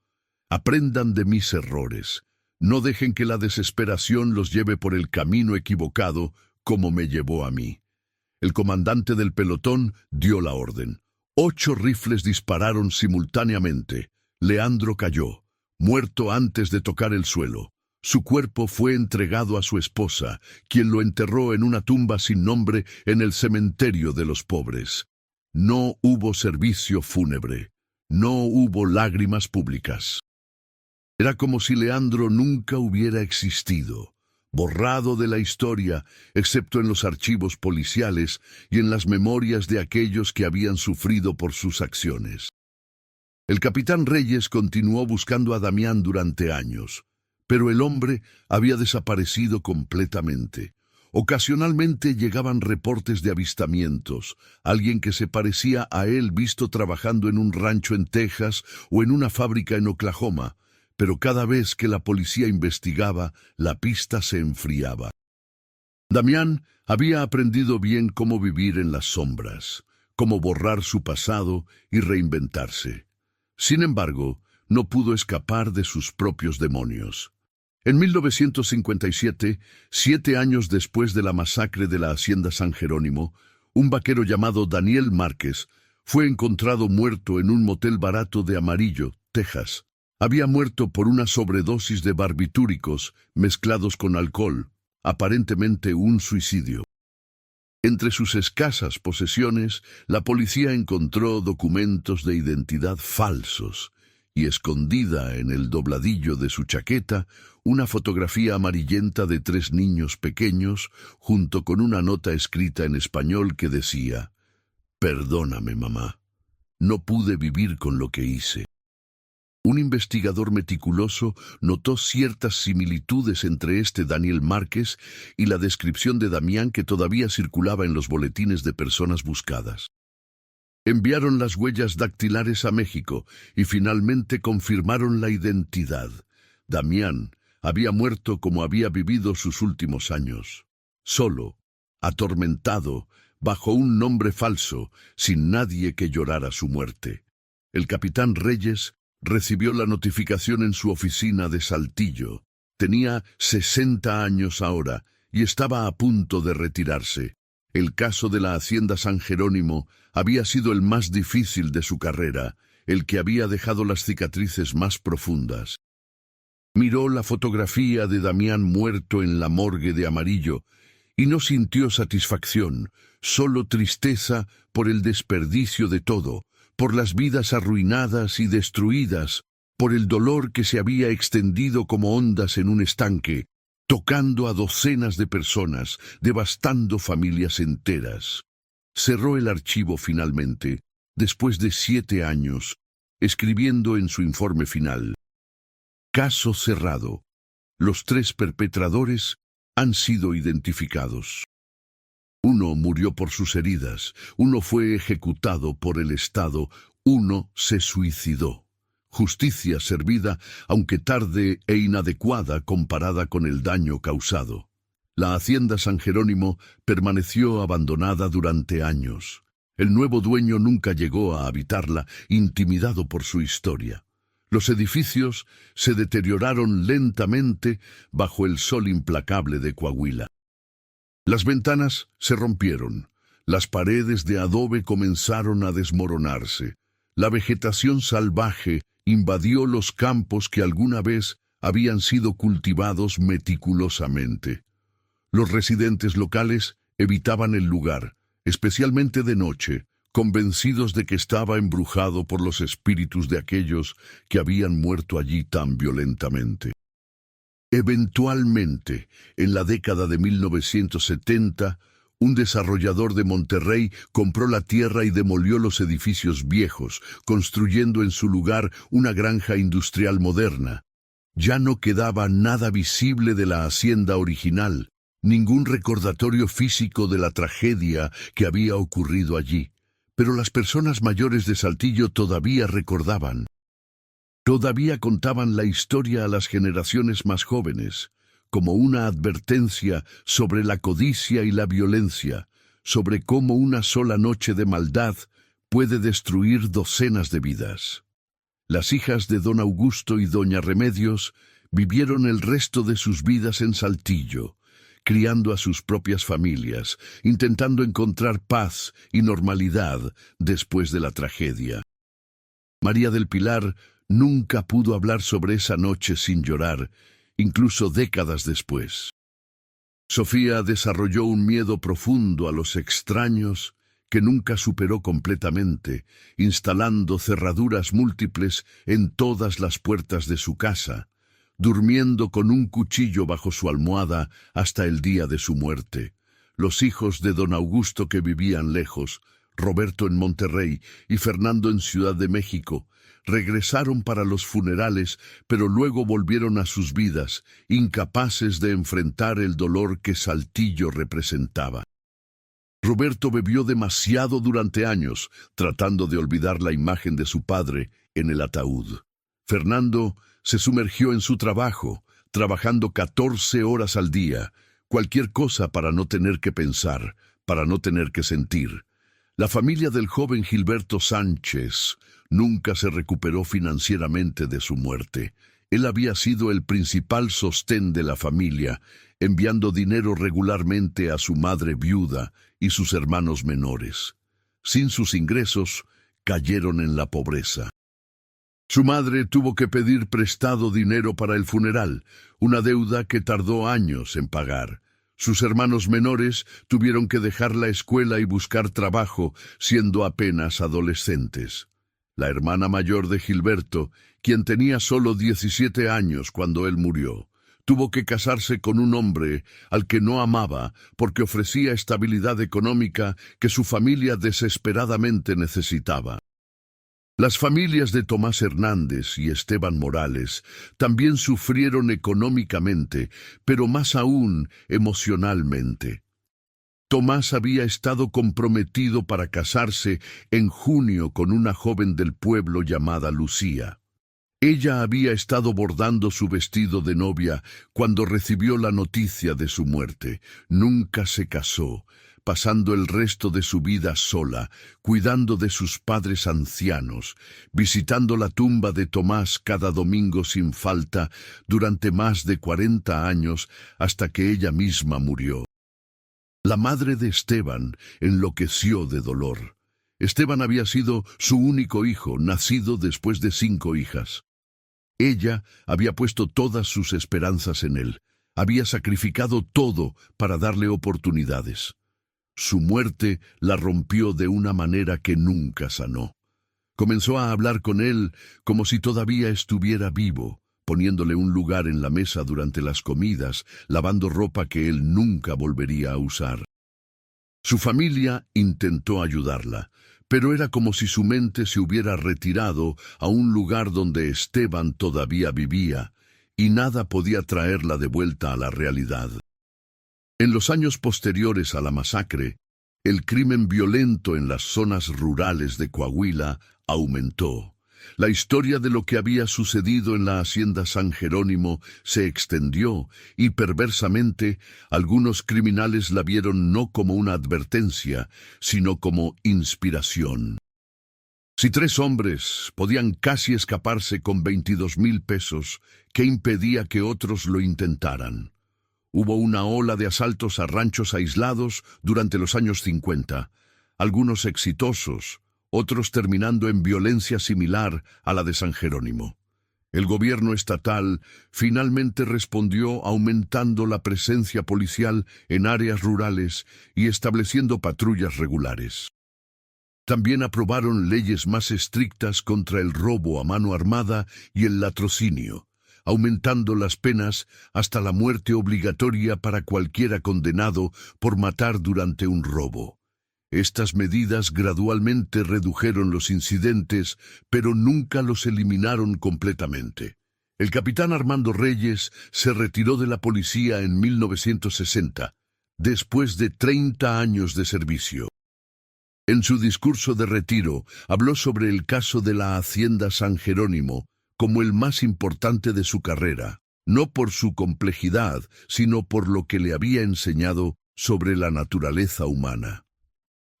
Aprendan de mis errores. No dejen que la desesperación los lleve por el camino equivocado como me llevó a mí». El comandante del pelotón dio la orden. 8 rifles dispararon simultáneamente. Leandro cayó, muerto antes de tocar el suelo. Su cuerpo fue entregado a su esposa, quien lo enterró en una tumba sin nombre en el cementerio de los pobres. No hubo servicio fúnebre, no hubo lágrimas públicas. Era como si Leandro nunca hubiera existido, borrado de la historia, excepto en los archivos policiales y en las memorias de aquellos que habían sufrido por sus acciones. El capitán Reyes continuó buscando a Damián durante años, pero el hombre había desaparecido completamente. Ocasionalmente llegaban reportes de avistamientos, alguien que se parecía a él visto trabajando en un rancho en Texas o en una fábrica en Oklahoma, pero cada vez que la policía investigaba, la pista se enfriaba. Damián había aprendido bien cómo vivir en las sombras, cómo borrar su pasado y reinventarse. Sin embargo, no pudo escapar de sus propios demonios. En 1957, 7 años después de la masacre de la Hacienda San Jerónimo, un vaquero llamado Daniel Márquez fue encontrado muerto en un motel barato de Amarillo, Texas. Había muerto por una sobredosis de barbitúricos mezclados con alcohol, aparentemente un suicidio. Entre sus escasas posesiones, la policía encontró documentos de identidad falsos y escondida en el dobladillo de su chaqueta, una fotografía amarillenta de 3 niños pequeños, junto con una nota escrita en español que decía: «Perdóname, mamá. No pude vivir con lo que hice». Un investigador meticuloso notó ciertas similitudes entre este Daniel Márquez y la descripción de Damián que todavía circulaba en los boletines de personas buscadas. Enviaron las huellas dactilares a México y finalmente confirmaron la identidad. Damián había muerto como había vivido sus últimos años, solo, atormentado, bajo un nombre falso, sin nadie que llorara su muerte. El capitán Reyes recibió la notificación en su oficina de Saltillo. Tenía 60 años ahora y estaba a punto de retirarse. El caso de la Hacienda San Jerónimo había sido el más difícil de su carrera, el que había dejado las cicatrices más profundas. Miró la fotografía de Damián muerto en la morgue de Amarillo y no sintió satisfacción, solo tristeza por el desperdicio de todo, por las vidas arruinadas y destruidas, por el dolor que se había extendido como ondas en un estanque, tocando a docenas de personas, devastando familias enteras. Cerró el archivo finalmente, después de 7 años, escribiendo en su informe final: «Caso cerrado. Los 3 perpetradores han sido identificados. Uno murió por sus heridas, uno fue ejecutado por el Estado, uno se suicidó. Justicia servida, aunque tarde e inadecuada comparada con el daño causado. La Hacienda San Jerónimo permaneció abandonada durante años. El nuevo dueño nunca llegó a habitarla, intimidado por su historia. Los edificios se deterioraron lentamente bajo el sol implacable de Coahuila. Las ventanas se rompieron, las paredes de adobe comenzaron a desmoronarse. La vegetación salvaje invadió los campos que alguna vez habían sido cultivados meticulosamente. Los residentes locales evitaban el lugar, especialmente de noche, convencidos de que estaba embrujado por los espíritus de aquellos que habían muerto allí tan violentamente. Eventualmente, en la década de 1970, un desarrollador de Monterrey compró la tierra y demolió los edificios viejos, construyendo en su lugar una granja industrial moderna. Ya no quedaba nada visible de la hacienda original, ningún recordatorio físico de la tragedia que había ocurrido allí. Pero las personas mayores de Saltillo todavía recordaban. Todavía contaban la historia a las generaciones más jóvenes, como una advertencia sobre la codicia y la violencia, sobre cómo una sola noche de maldad puede destruir docenas de vidas. Las hijas de don Augusto y doña Remedios vivieron el resto de sus vidas en Saltillo, criando a sus propias familias, intentando encontrar paz y normalidad después de la tragedia. María del Pilar nunca pudo hablar sobre esa noche sin llorar, incluso décadas después. Sofía desarrolló un miedo profundo a los extraños que nunca superó completamente, instalando cerraduras múltiples en todas las puertas de su casa, durmiendo con un cuchillo bajo su almohada hasta el día de su muerte. Los hijos de don Augusto, que vivían lejos, Roberto en Monterrey y Fernando en Ciudad de México, regresaron para los funerales, pero luego volvieron a sus vidas, incapaces de enfrentar el dolor que Saltillo representaba. Roberto bebió demasiado durante años, tratando de olvidar la imagen de su padre en el ataúd. Fernando se sumergió en su trabajo, trabajando 14 horas al día, cualquier cosa para no tener que pensar, para no tener que sentir. La familia del joven Gilberto Sánchez nunca se recuperó financieramente de su muerte. Él había sido el principal sostén de la familia, enviando dinero regularmente a su madre viuda y sus hermanos menores. Sin sus ingresos, cayeron en la pobreza. Su madre tuvo que pedir prestado dinero para el funeral, una deuda que tardó años en pagar. Sus hermanos menores tuvieron que dejar la escuela y buscar trabajo, siendo apenas adolescentes. La hermana mayor de Gilberto, quien tenía solo 17 años cuando él murió, tuvo que casarse con un hombre al que no amaba porque ofrecía estabilidad económica que su familia desesperadamente necesitaba. Las familias de Tomás Hernández y Esteban Morales también sufrieron económicamente, pero más aún emocionalmente. Tomás había estado comprometido para casarse en junio con una joven del pueblo llamada Lucía. Ella había estado bordando su vestido de novia cuando recibió la noticia de su muerte. Nunca se casó, pasando el resto de su vida sola, cuidando de sus padres ancianos, visitando la tumba de Tomás cada domingo sin falta durante más de 40 años hasta que ella misma murió. La madre de Esteban enloqueció de dolor. Esteban había sido su único hijo, nacido después de 5 hijas. Ella había puesto todas sus esperanzas en él, había sacrificado todo para darle oportunidades. Su muerte la rompió de una manera que nunca sanó. Comenzó a hablar con él como si todavía estuviera vivo, poniéndole un lugar en la mesa durante las comidas, lavando ropa que él nunca volvería a usar. Su familia intentó ayudarla, pero era como si su mente se hubiera retirado a un lugar donde Esteban todavía vivía, y nada podía traerla de vuelta a la realidad. En los años posteriores a la masacre, el crimen violento en las zonas rurales de Coahuila aumentó. La historia de lo que había sucedido en la hacienda San Jerónimo se extendió y perversamente algunos criminales la vieron no como una advertencia, sino como inspiración. Si 3 hombres podían casi escaparse con 22,000 pesos, ¿qué impedía que otros lo intentaran? Hubo una ola de asaltos a ranchos aislados durante los años 50, algunos exitosos, otros terminando en violencia similar a la de San Jerónimo. El gobierno estatal finalmente respondió aumentando la presencia policial en áreas rurales y estableciendo patrullas regulares. También aprobaron leyes más estrictas contra el robo a mano armada y el latrocinio, aumentando las penas hasta la muerte obligatoria para cualquiera condenado por matar durante un robo. Estas medidas gradualmente redujeron los incidentes, pero nunca los eliminaron completamente. El capitán Armando Reyes se retiró de la policía en 1960, después de 30 años de servicio. En su discurso de retiro, habló sobre el caso de la Hacienda San Jerónimo como el más importante de su carrera, no por su complejidad, sino por lo que le había enseñado sobre la naturaleza humana.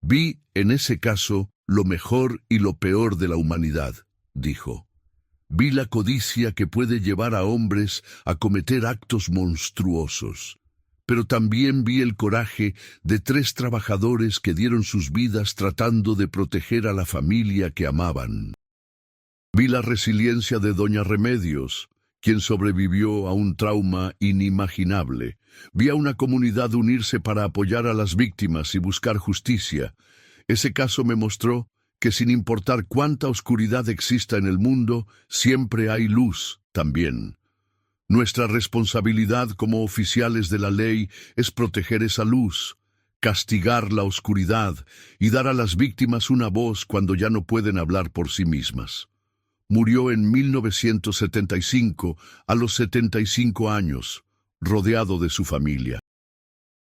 Vi en ese caso lo mejor y lo peor de la humanidad, dijo. Vi la codicia que puede llevar a hombres a cometer actos monstruosos. Pero también vi el coraje de 3 trabajadores que dieron sus vidas tratando de proteger a la familia que amaban. Vi la resiliencia de doña Remedios, quien sobrevivió a un trauma inimaginable. Vi a una comunidad unirse para apoyar a las víctimas y buscar justicia. Ese caso me mostró que sin importar cuánta oscuridad exista en el mundo, siempre hay luz también. Nuestra responsabilidad como oficiales de la ley es proteger esa luz, castigar la oscuridad y dar a las víctimas una voz cuando ya no pueden hablar por sí mismas. Murió en 1975 a los 75 años, rodeado de su familia.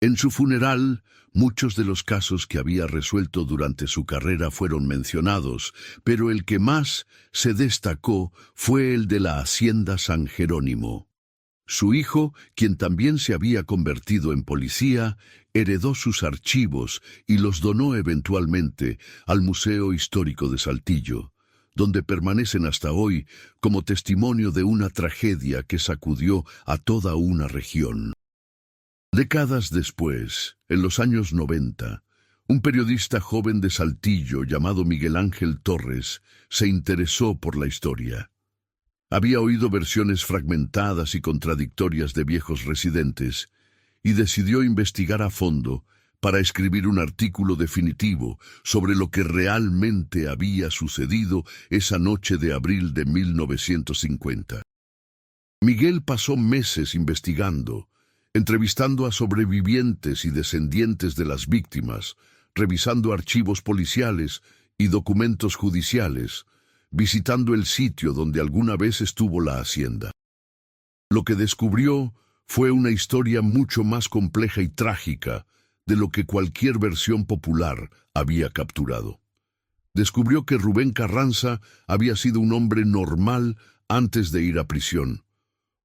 En su funeral, muchos de los casos que había resuelto durante su carrera fueron mencionados, pero el que más se destacó fue el de la Hacienda San Jerónimo. Su hijo, quien también se había convertido en policía, heredó sus archivos y los donó eventualmente al Museo Histórico de Saltillo, donde permanecen hasta hoy como testimonio de una tragedia que sacudió a toda una región. Décadas después, en los años 90, un periodista joven de Saltillo llamado Miguel Ángel Torres se interesó por la historia. Había oído versiones fragmentadas y contradictorias de viejos residentes y decidió investigar a fondo para escribir un artículo definitivo sobre lo que realmente había sucedido esa noche de abril de 1950. Miguel pasó meses investigando, entrevistando a sobrevivientes y descendientes de las víctimas, revisando archivos policiales y documentos judiciales, visitando el sitio donde alguna vez estuvo la hacienda. Lo que descubrió fue una historia mucho más compleja y trágica de lo que cualquier versión popular había capturado. Descubrió que Rubén Carranza había sido un hombre normal antes de ir a prisión,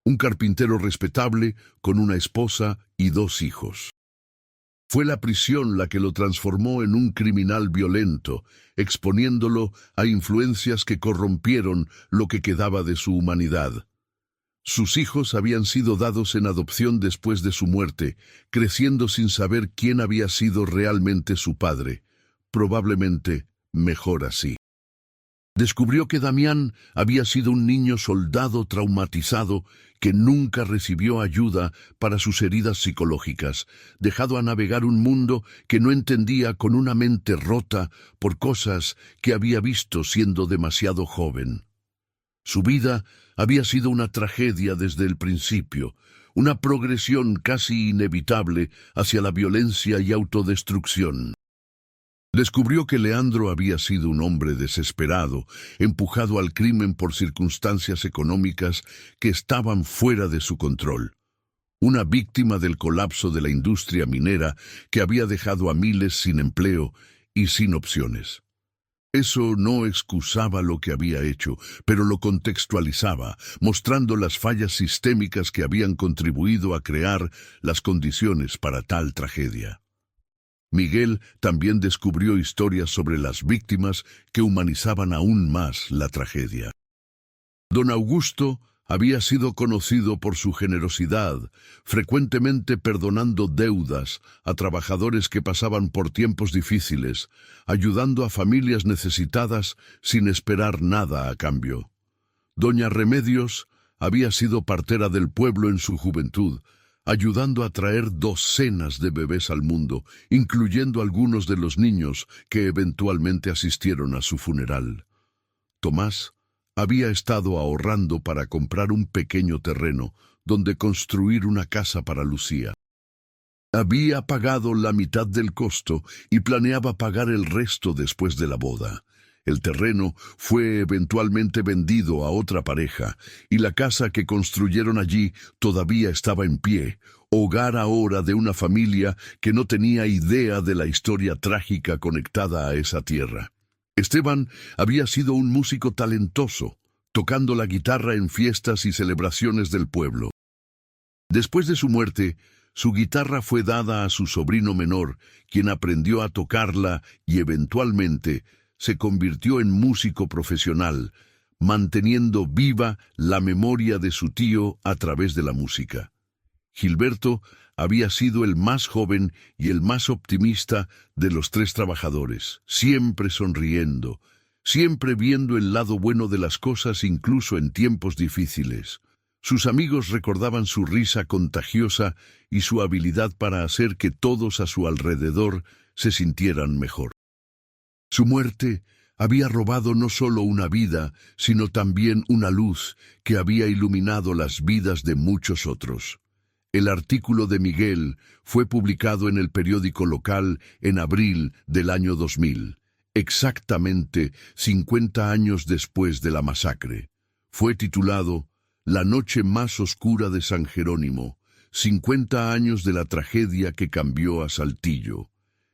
un carpintero respetable con una esposa y 2 hijos. Fue la prisión la que lo transformó en un criminal violento, exponiéndolo a influencias que corrompieron lo que quedaba de su humanidad. Sus hijos habían sido dados en adopción después de su muerte, creciendo sin saber quién había sido realmente su padre. Probablemente mejor así. Descubrió que Damián había sido un niño soldado traumatizado que nunca recibió ayuda para sus heridas psicológicas, dejado a navegar un mundo que no entendía, con una mente rota por cosas que había visto siendo demasiado joven. Su vida había sido una tragedia desde el principio, una progresión casi inevitable hacia la violencia y autodestrucción. Descubrió que Leandro había sido un hombre desesperado, empujado al crimen por circunstancias económicas que estaban fuera de su control. Una víctima del colapso de la industria minera que había dejado a miles sin empleo y sin opciones. Eso no excusaba lo que había hecho, pero lo contextualizaba, mostrando las fallas sistémicas que habían contribuido a crear las condiciones para tal tragedia. Miguel también descubrió historias sobre las víctimas que humanizaban aún más la tragedia. Don Augusto había sido conocido por su generosidad, frecuentemente perdonando deudas a trabajadores que pasaban por tiempos difíciles, ayudando a familias necesitadas sin esperar nada a cambio. Doña Remedios había sido partera del pueblo en su juventud, ayudando a traer docenas de bebés al mundo, incluyendo algunos de los niños que eventualmente asistieron a su funeral. Tomás había estado ahorrando para comprar un pequeño terreno donde construir una casa para Lucía. Había pagado la mitad del costo y planeaba pagar el resto después de la boda. El terreno fue eventualmente vendido a otra pareja y la casa que construyeron allí todavía estaba en pie, hogar ahora de una familia que no tenía idea de la historia trágica conectada a esa tierra. Esteban había sido un músico talentoso, tocando la guitarra en fiestas y celebraciones del pueblo. Después de su muerte, su guitarra fue dada a su sobrino menor, quien aprendió a tocarla y eventualmente se convirtió en músico profesional, manteniendo viva la memoria de su tío a través de la música. Gilberto había sido el más joven y el más optimista de los 3 trabajadores, siempre sonriendo, siempre viendo el lado bueno de las cosas incluso en tiempos difíciles. Sus amigos recordaban su risa contagiosa y su habilidad para hacer que todos a su alrededor se sintieran mejor. Su muerte había robado no solo una vida, sino también una luz que había iluminado las vidas de muchos otros. El artículo de Miguel fue publicado en el periódico local en abril del año 2000, exactamente 50 años después de la masacre. Fue titulado La noche más oscura de San Jerónimo, 50 años de la tragedia que cambió a Saltillo.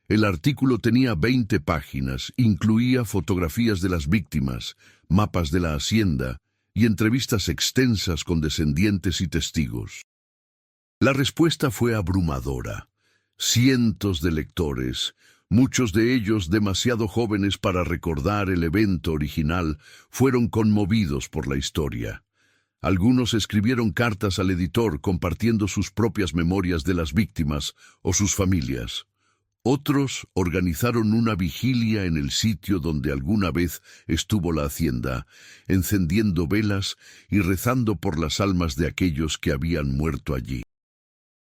El artículo tenía 20 páginas, incluía fotografías de las víctimas, mapas de la hacienda y entrevistas extensas con descendientes y testigos. La respuesta fue abrumadora. Cientos de lectores, muchos de ellos demasiado jóvenes para recordar el evento original, fueron conmovidos por la historia. Algunos escribieron cartas al editor compartiendo sus propias memorias de las víctimas o sus familias. Otros organizaron una vigilia en el sitio donde alguna vez estuvo la hacienda, encendiendo velas y rezando por las almas de aquellos que habían muerto allí.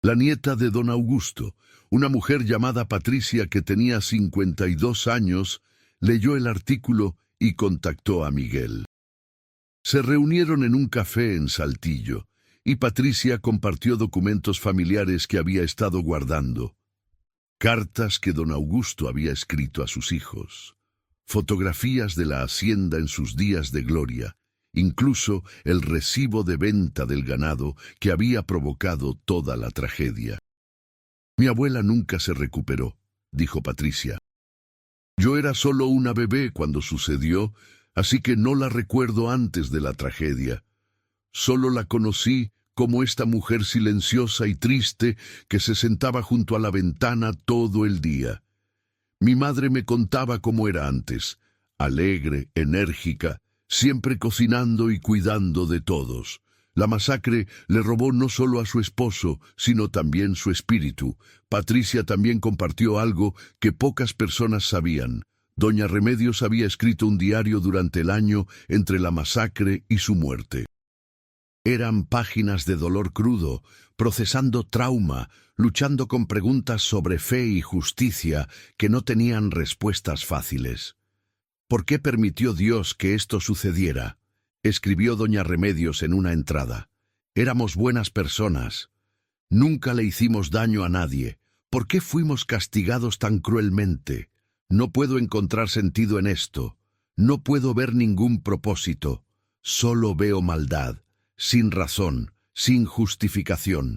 La nieta de don Augusto, una mujer llamada Patricia que tenía 52 años, leyó el artículo y contactó a Miguel. Se reunieron en un café en Saltillo, y Patricia compartió documentos familiares que había estado guardando. Cartas que don Augusto había escrito a sus hijos, fotografías de la hacienda en sus días de gloria, incluso el recibo de venta del ganado que había provocado toda la tragedia. Mi abuela nunca se recuperó, dijo Patricia. Yo era solo una bebé cuando sucedió, así que no la recuerdo antes de la tragedia. Solo la conocí como esta mujer silenciosa y triste que se sentaba junto a la ventana todo el día. Mi madre me contaba cómo era antes, alegre, enérgica, siempre cocinando y cuidando de todos. La masacre le robó no solo a su esposo, sino también su espíritu. Patricia también compartió algo que pocas personas sabían. Doña Remedios había escrito un diario durante el año entre la masacre y su muerte. Eran páginas de dolor crudo, procesando trauma, luchando con preguntas sobre fe y justicia que no tenían respuestas fáciles. ¿Por qué permitió Dios que esto sucediera?, escribió doña Remedios en una entrada. Éramos buenas personas. Nunca le hicimos daño a nadie. ¿Por qué fuimos castigados tan cruelmente? No puedo encontrar sentido en esto. No puedo ver ningún propósito. Solo veo maldad, sin razón, sin justificación.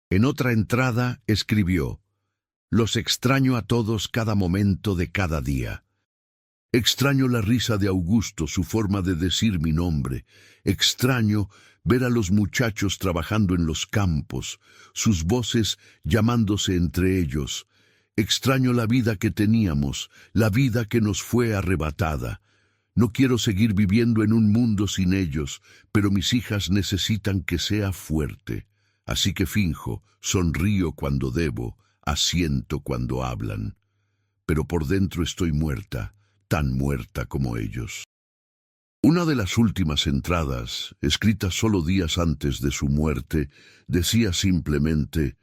En otra entrada escribió: los extraño a todos cada momento de cada día. Extraño la risa de Augusto, su forma de decir mi nombre. Extraño ver a los muchachos trabajando en los campos, sus voces llamándose entre ellos. Extraño la vida que teníamos, la vida que nos fue arrebatada. No quiero seguir viviendo en un mundo sin ellos, pero mis hijas necesitan que sea fuerte. Así que finjo, sonrío cuando debo, asiento cuando hablan. Pero por dentro estoy muerta, tan muerta como ellos. Una de las últimas entradas, escrita solo días antes de su muerte, decía simplemente: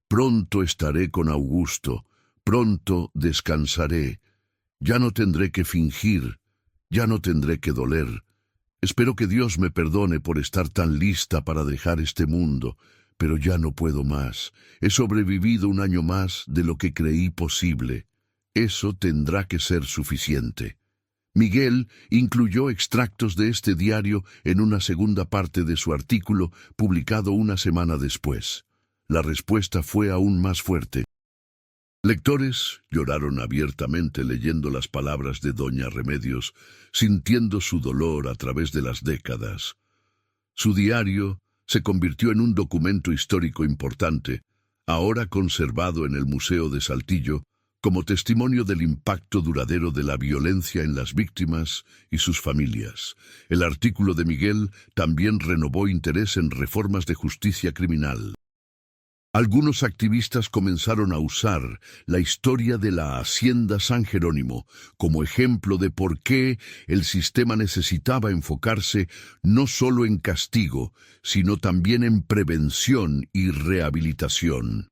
pronto estaré con Augusto, pronto descansaré, ya no tendré que fingir, ya no tendré que doler. Espero que Dios me perdone por estar tan lista para dejar este mundo, pero ya no puedo más. He sobrevivido un año más de lo que creí posible. Eso tendrá que ser suficiente. Miguel incluyó extractos de este diario en una segunda parte de su artículo, publicado una semana después. La respuesta fue aún más fuerte. Lectores lloraron abiertamente leyendo las palabras de doña Remedios, sintiendo su dolor a través de las décadas. Su diario se convirtió en un documento histórico importante, ahora conservado en el Museo de Saltillo, como testimonio del impacto duradero de la violencia en las víctimas y sus familias. El artículo de Miguel también renovó interés en reformas de justicia criminal. Algunos activistas comenzaron a usar la historia de la Hacienda San Jerónimo como ejemplo de por qué el sistema necesitaba enfocarse no solo en castigo, sino también en prevención y rehabilitación.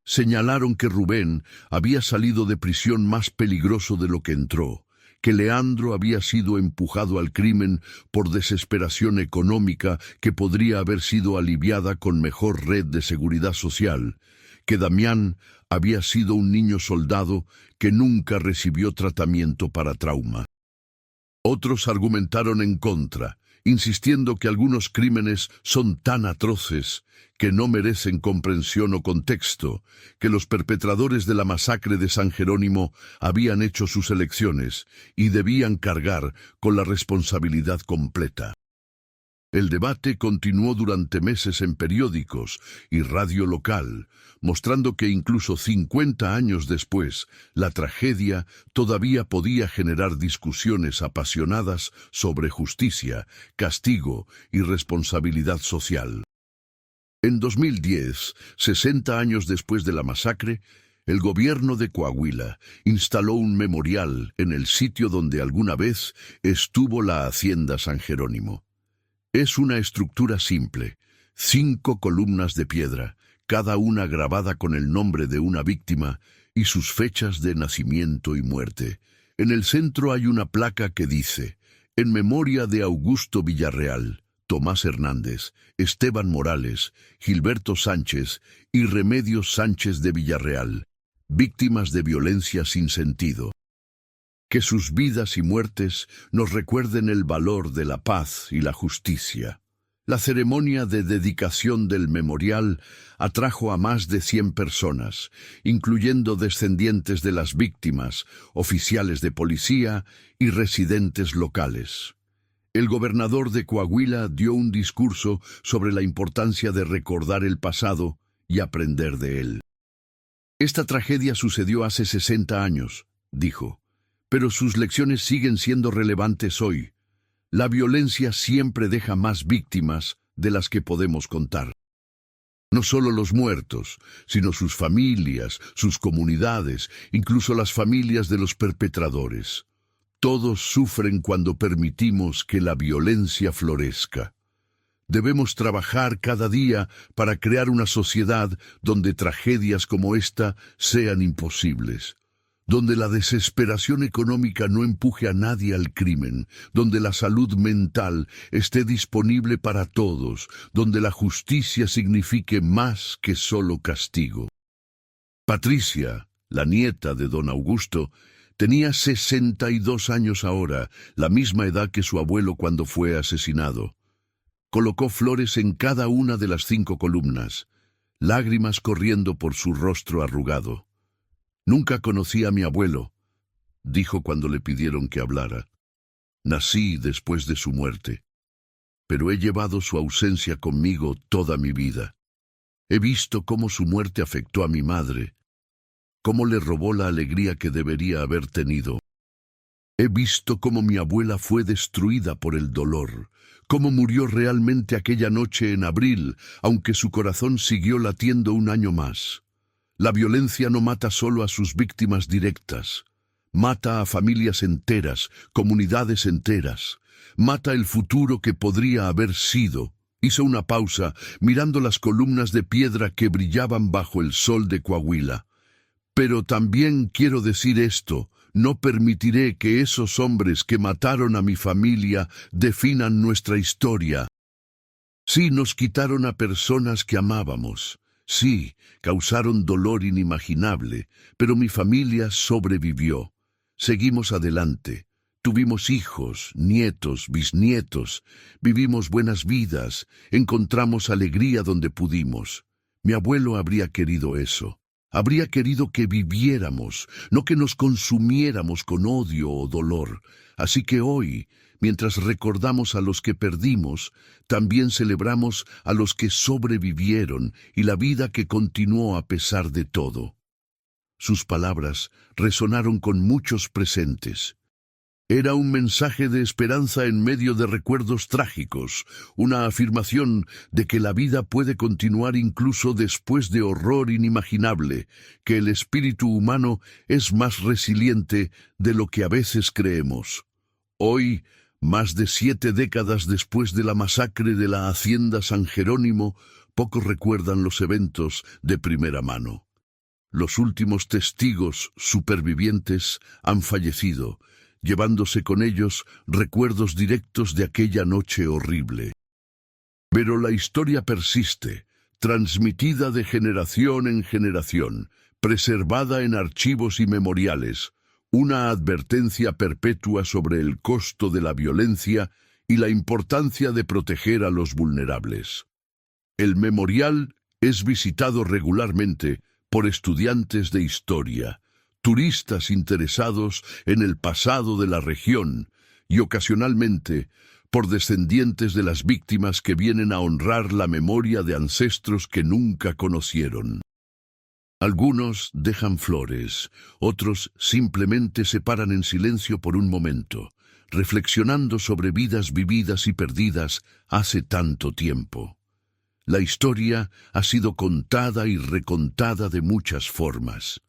Señalaron que Rubén había salido de prisión más peligroso de lo que entró, que Leandro había sido empujado al crimen por desesperación económica que podría haber sido aliviada con mejor red de seguridad social, que Damián había sido un niño soldado que nunca recibió tratamiento para trauma. Otros argumentaron en contra, insistiendo que algunos crímenes son tan atroces que no merecen comprensión o contexto, que los perpetradores de la masacre de San Jerónimo habían hecho sus elecciones y debían cargar con la responsabilidad completa. El debate continuó durante meses en periódicos y radio local, mostrando que incluso 50 años después, la tragedia todavía podía generar discusiones apasionadas sobre justicia, castigo y responsabilidad social. En 2010, 60 años después de la masacre, el gobierno de Coahuila instaló un memorial en el sitio donde alguna vez estuvo la Hacienda San Jerónimo. Es una estructura simple, 5 columnas de piedra, cada una grabada con el nombre de una víctima y sus fechas de nacimiento y muerte. En el centro hay una placa que dice, en memoria de Augusto Villarreal, Tomás Hernández, Esteban Morales, Gilberto Sánchez y Remedios Sánchez de Villarreal, víctimas de violencia sin sentido. Que sus vidas y muertes nos recuerden el valor de la paz y la justicia. La ceremonia de dedicación del memorial atrajo a más de 100 personas, incluyendo descendientes de las víctimas, oficiales de policía y residentes locales. El gobernador de Coahuila dio un discurso sobre la importancia de recordar el pasado y aprender de él. Esta tragedia sucedió hace 60 años, dijo. Pero sus lecciones siguen siendo relevantes hoy. La violencia siempre deja más víctimas de las que podemos contar. No solo los muertos, sino sus familias, sus comunidades, incluso las familias de los perpetradores. Todos sufren cuando permitimos que la violencia florezca. Debemos trabajar cada día para crear una sociedad donde tragedias como esta sean imposibles. Donde la desesperación económica no empuje a nadie al crimen, donde la salud mental esté disponible para todos, donde la justicia signifique más que solo castigo. Patricia, la nieta de don Augusto, tenía 62 años ahora, la misma edad que su abuelo cuando fue asesinado. Colocó flores en cada una de las 5 columnas, lágrimas corriendo por su rostro arrugado. Nunca conocí a mi abuelo, dijo cuando le pidieron que hablara. Nací después de su muerte, pero he llevado su ausencia conmigo toda mi vida. He visto cómo su muerte afectó a mi madre, cómo le robó la alegría que debería haber tenido. He visto cómo mi abuela fue destruida por el dolor, cómo murió realmente aquella noche en abril, aunque su corazón siguió latiendo un año más. La violencia no mata solo a sus víctimas directas, mata a familias enteras, comunidades enteras, mata el futuro que podría haber sido. Hizo una pausa, mirando las columnas de piedra que brillaban bajo el sol de Coahuila. Pero también quiero decir esto, no permitiré que esos hombres que mataron a mi familia definan nuestra historia. Sí, nos quitaron a personas que amábamos. Sí, causaron dolor inimaginable, pero mi familia sobrevivió. Seguimos adelante. Tuvimos hijos, nietos, bisnietos. Vivimos buenas vidas. Encontramos alegría donde pudimos. Mi abuelo habría querido eso. Habría querido que viviéramos, no que nos consumiéramos con odio o dolor. Así que hoy, mientras recordamos a los que perdimos, también celebramos a los que sobrevivieron y la vida que continuó a pesar de todo. Sus palabras resonaron con muchos presentes. Era un mensaje de esperanza en medio de recuerdos trágicos, una afirmación de que la vida puede continuar incluso después de horror inimaginable, que el espíritu humano es más resiliente de lo que a veces creemos. Hoy, más de 7 décadas después de la masacre de la Hacienda San Jerónimo, pocos recuerdan los eventos de primera mano. Los últimos testigos supervivientes han fallecido, llevándose con ellos recuerdos directos de aquella noche horrible. Pero la historia persiste, transmitida de generación en generación, preservada en archivos y memoriales, una advertencia perpetua sobre el costo de la violencia y la importancia de proteger a los vulnerables. El memorial es visitado regularmente por estudiantes de historia, turistas interesados en el pasado de la región y ocasionalmente por descendientes de las víctimas que vienen a honrar la memoria de ancestros que nunca conocieron. Algunos dejan flores, otros simplemente se paran en silencio por un momento, reflexionando sobre vidas vividas y perdidas hace tanto tiempo. La historia ha sido contada y recontada de muchas formas.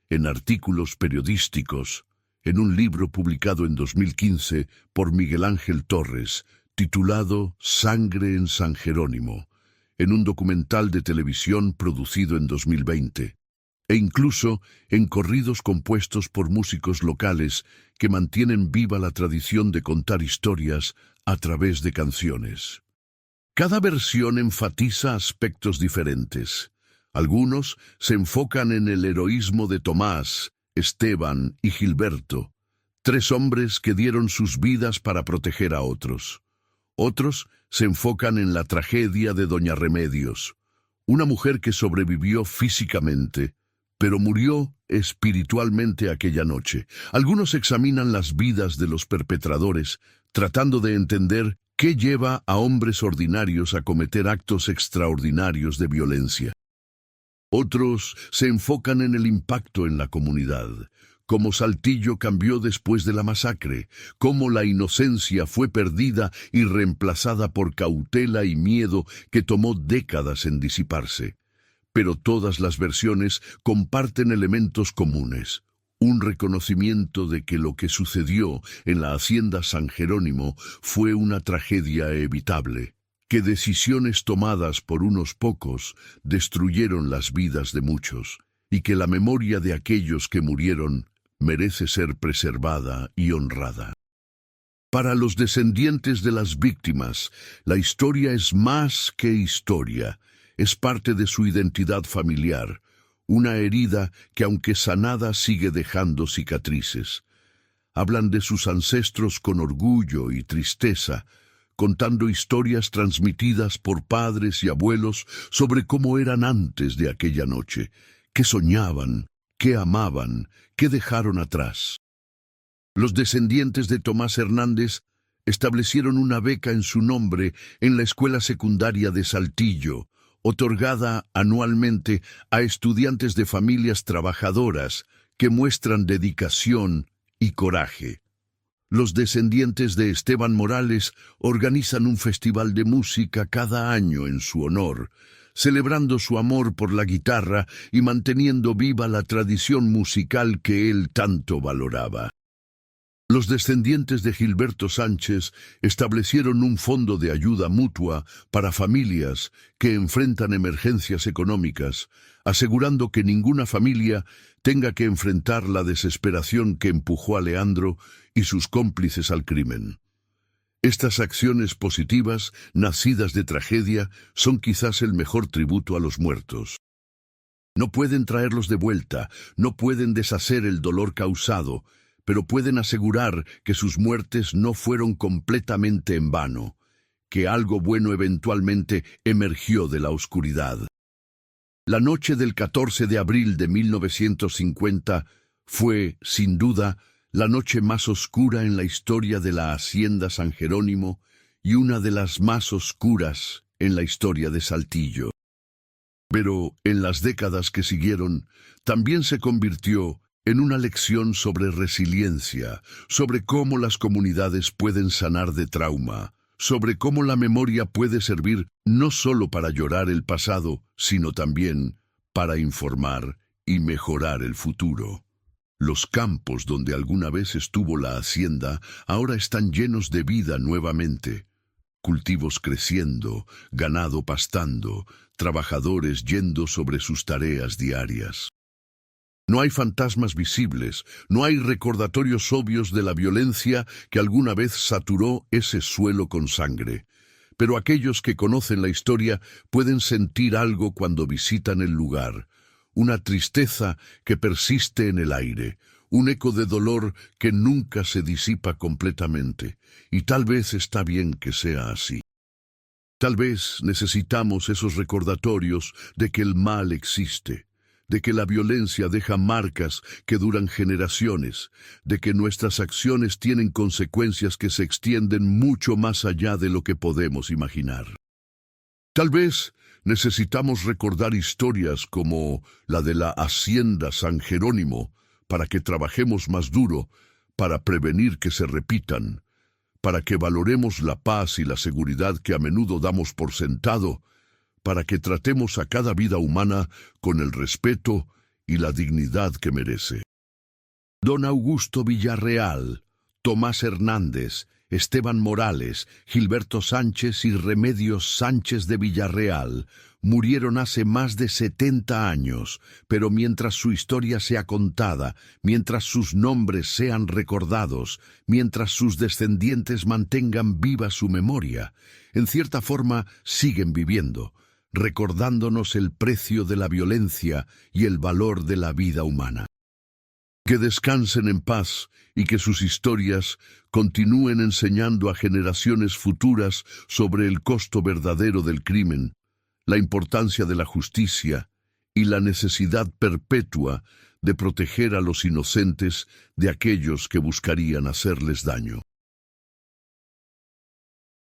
En artículos periodísticos, en un libro publicado en 2015 por Miguel Ángel Torres, titulado Sangre en San Jerónimo, en un documental de televisión producido en 2020, e incluso en corridos compuestos por músicos locales que mantienen viva la tradición de contar historias a través de canciones. Cada versión enfatiza aspectos diferentes. Algunos se enfocan en el heroísmo de Tomás, Esteban y Gilberto, 3 hombres que dieron sus vidas para proteger a otros. Otros se enfocan en la tragedia de Doña Remedios, una mujer que sobrevivió físicamente, pero murió espiritualmente aquella noche. Algunos examinan las vidas de los perpetradores, tratando de entender qué lleva a hombres ordinarios a cometer actos extraordinarios de violencia. Otros se enfocan en el impacto en la comunidad, cómo Saltillo cambió después de la masacre, cómo la inocencia fue perdida y reemplazada por cautela y miedo que tomó décadas en disiparse. Pero todas las versiones comparten elementos comunes. Un reconocimiento de que lo que sucedió en la Hacienda San Jerónimo fue una tragedia evitable, que decisiones tomadas por unos pocos destruyeron las vidas de muchos, y que la memoria de aquellos que murieron merece ser preservada y honrada. Para los descendientes de las víctimas, la historia es más que historia, es parte de su identidad familiar, una herida que aunque sanada sigue dejando cicatrices. Hablan de sus ancestros con orgullo y tristeza, contando historias transmitidas por padres y abuelos sobre cómo eran antes de aquella noche, qué soñaban, qué amaban, qué dejaron atrás. Los descendientes de Tomás Hernández establecieron una beca en su nombre en la escuela secundaria de Saltillo, otorgada anualmente a estudiantes de familias trabajadoras que muestran dedicación y coraje. Los descendientes de Esteban Morales organizan un festival de música cada año en su honor, celebrando su amor por la guitarra y manteniendo viva la tradición musical que él tanto valoraba. Los descendientes de Gilberto Sánchez establecieron un fondo de ayuda mutua para familias que enfrentan emergencias económicas, asegurando que ninguna familia tenga que enfrentar la desesperación que empujó a Leandro y sus cómplices al crimen. Estas acciones positivas, nacidas de tragedia, son quizás el mejor tributo a los muertos. No pueden traerlos de vuelta, no pueden deshacer el dolor causado, pero pueden asegurar que sus muertes no fueron completamente en vano, que algo bueno eventualmente emergió de la oscuridad. La noche del 14 de abril de 1950 fue, sin duda, la noche más oscura en la historia de la Hacienda San Jerónimo y una de las más oscuras en la historia de Saltillo. Pero en las décadas que siguieron, también se convirtió en una lección sobre resiliencia, sobre cómo las comunidades pueden sanar de trauma, sobre cómo la memoria puede servir no solo para llorar el pasado, sino también para informar y mejorar el futuro. Los campos donde alguna vez estuvo la hacienda ahora están llenos de vida nuevamente. Cultivos creciendo, ganado pastando, trabajadores yendo sobre sus tareas diarias. No hay fantasmas visibles, no hay recordatorios obvios de la violencia que alguna vez saturó ese suelo con sangre. Pero aquellos que conocen la historia pueden sentir algo cuando visitan el lugar, una tristeza que persiste en el aire, un eco de dolor que nunca se disipa completamente, y tal vez está bien que sea así. Tal vez necesitamos esos recordatorios de que el mal existe, de que la violencia deja marcas que duran generaciones, de que nuestras acciones tienen consecuencias que se extienden mucho más allá de lo que podemos imaginar. Tal vez necesitamos recordar historias como la de la Hacienda San Jerónimo para que trabajemos más duro, para prevenir que se repitan, para que valoremos la paz y la seguridad que a menudo damos por sentado, para que tratemos a cada vida humana con el respeto y la dignidad que merece. Don Augusto Villarreal, Tomás Hernández, Esteban Morales, Gilberto Sánchez y Remedios Sánchez de Villarreal murieron hace más de 70 años, pero mientras su historia sea contada, mientras sus nombres sean recordados, mientras sus descendientes mantengan viva su memoria, en cierta forma siguen viviendo, recordándonos el precio de la violencia y el valor de la vida humana. Que descansen en paz y que sus historias continúen enseñando a generaciones futuras sobre el costo verdadero del crimen, la importancia de la justicia y la necesidad perpetua de proteger a los inocentes de aquellos que buscarían hacerles daño.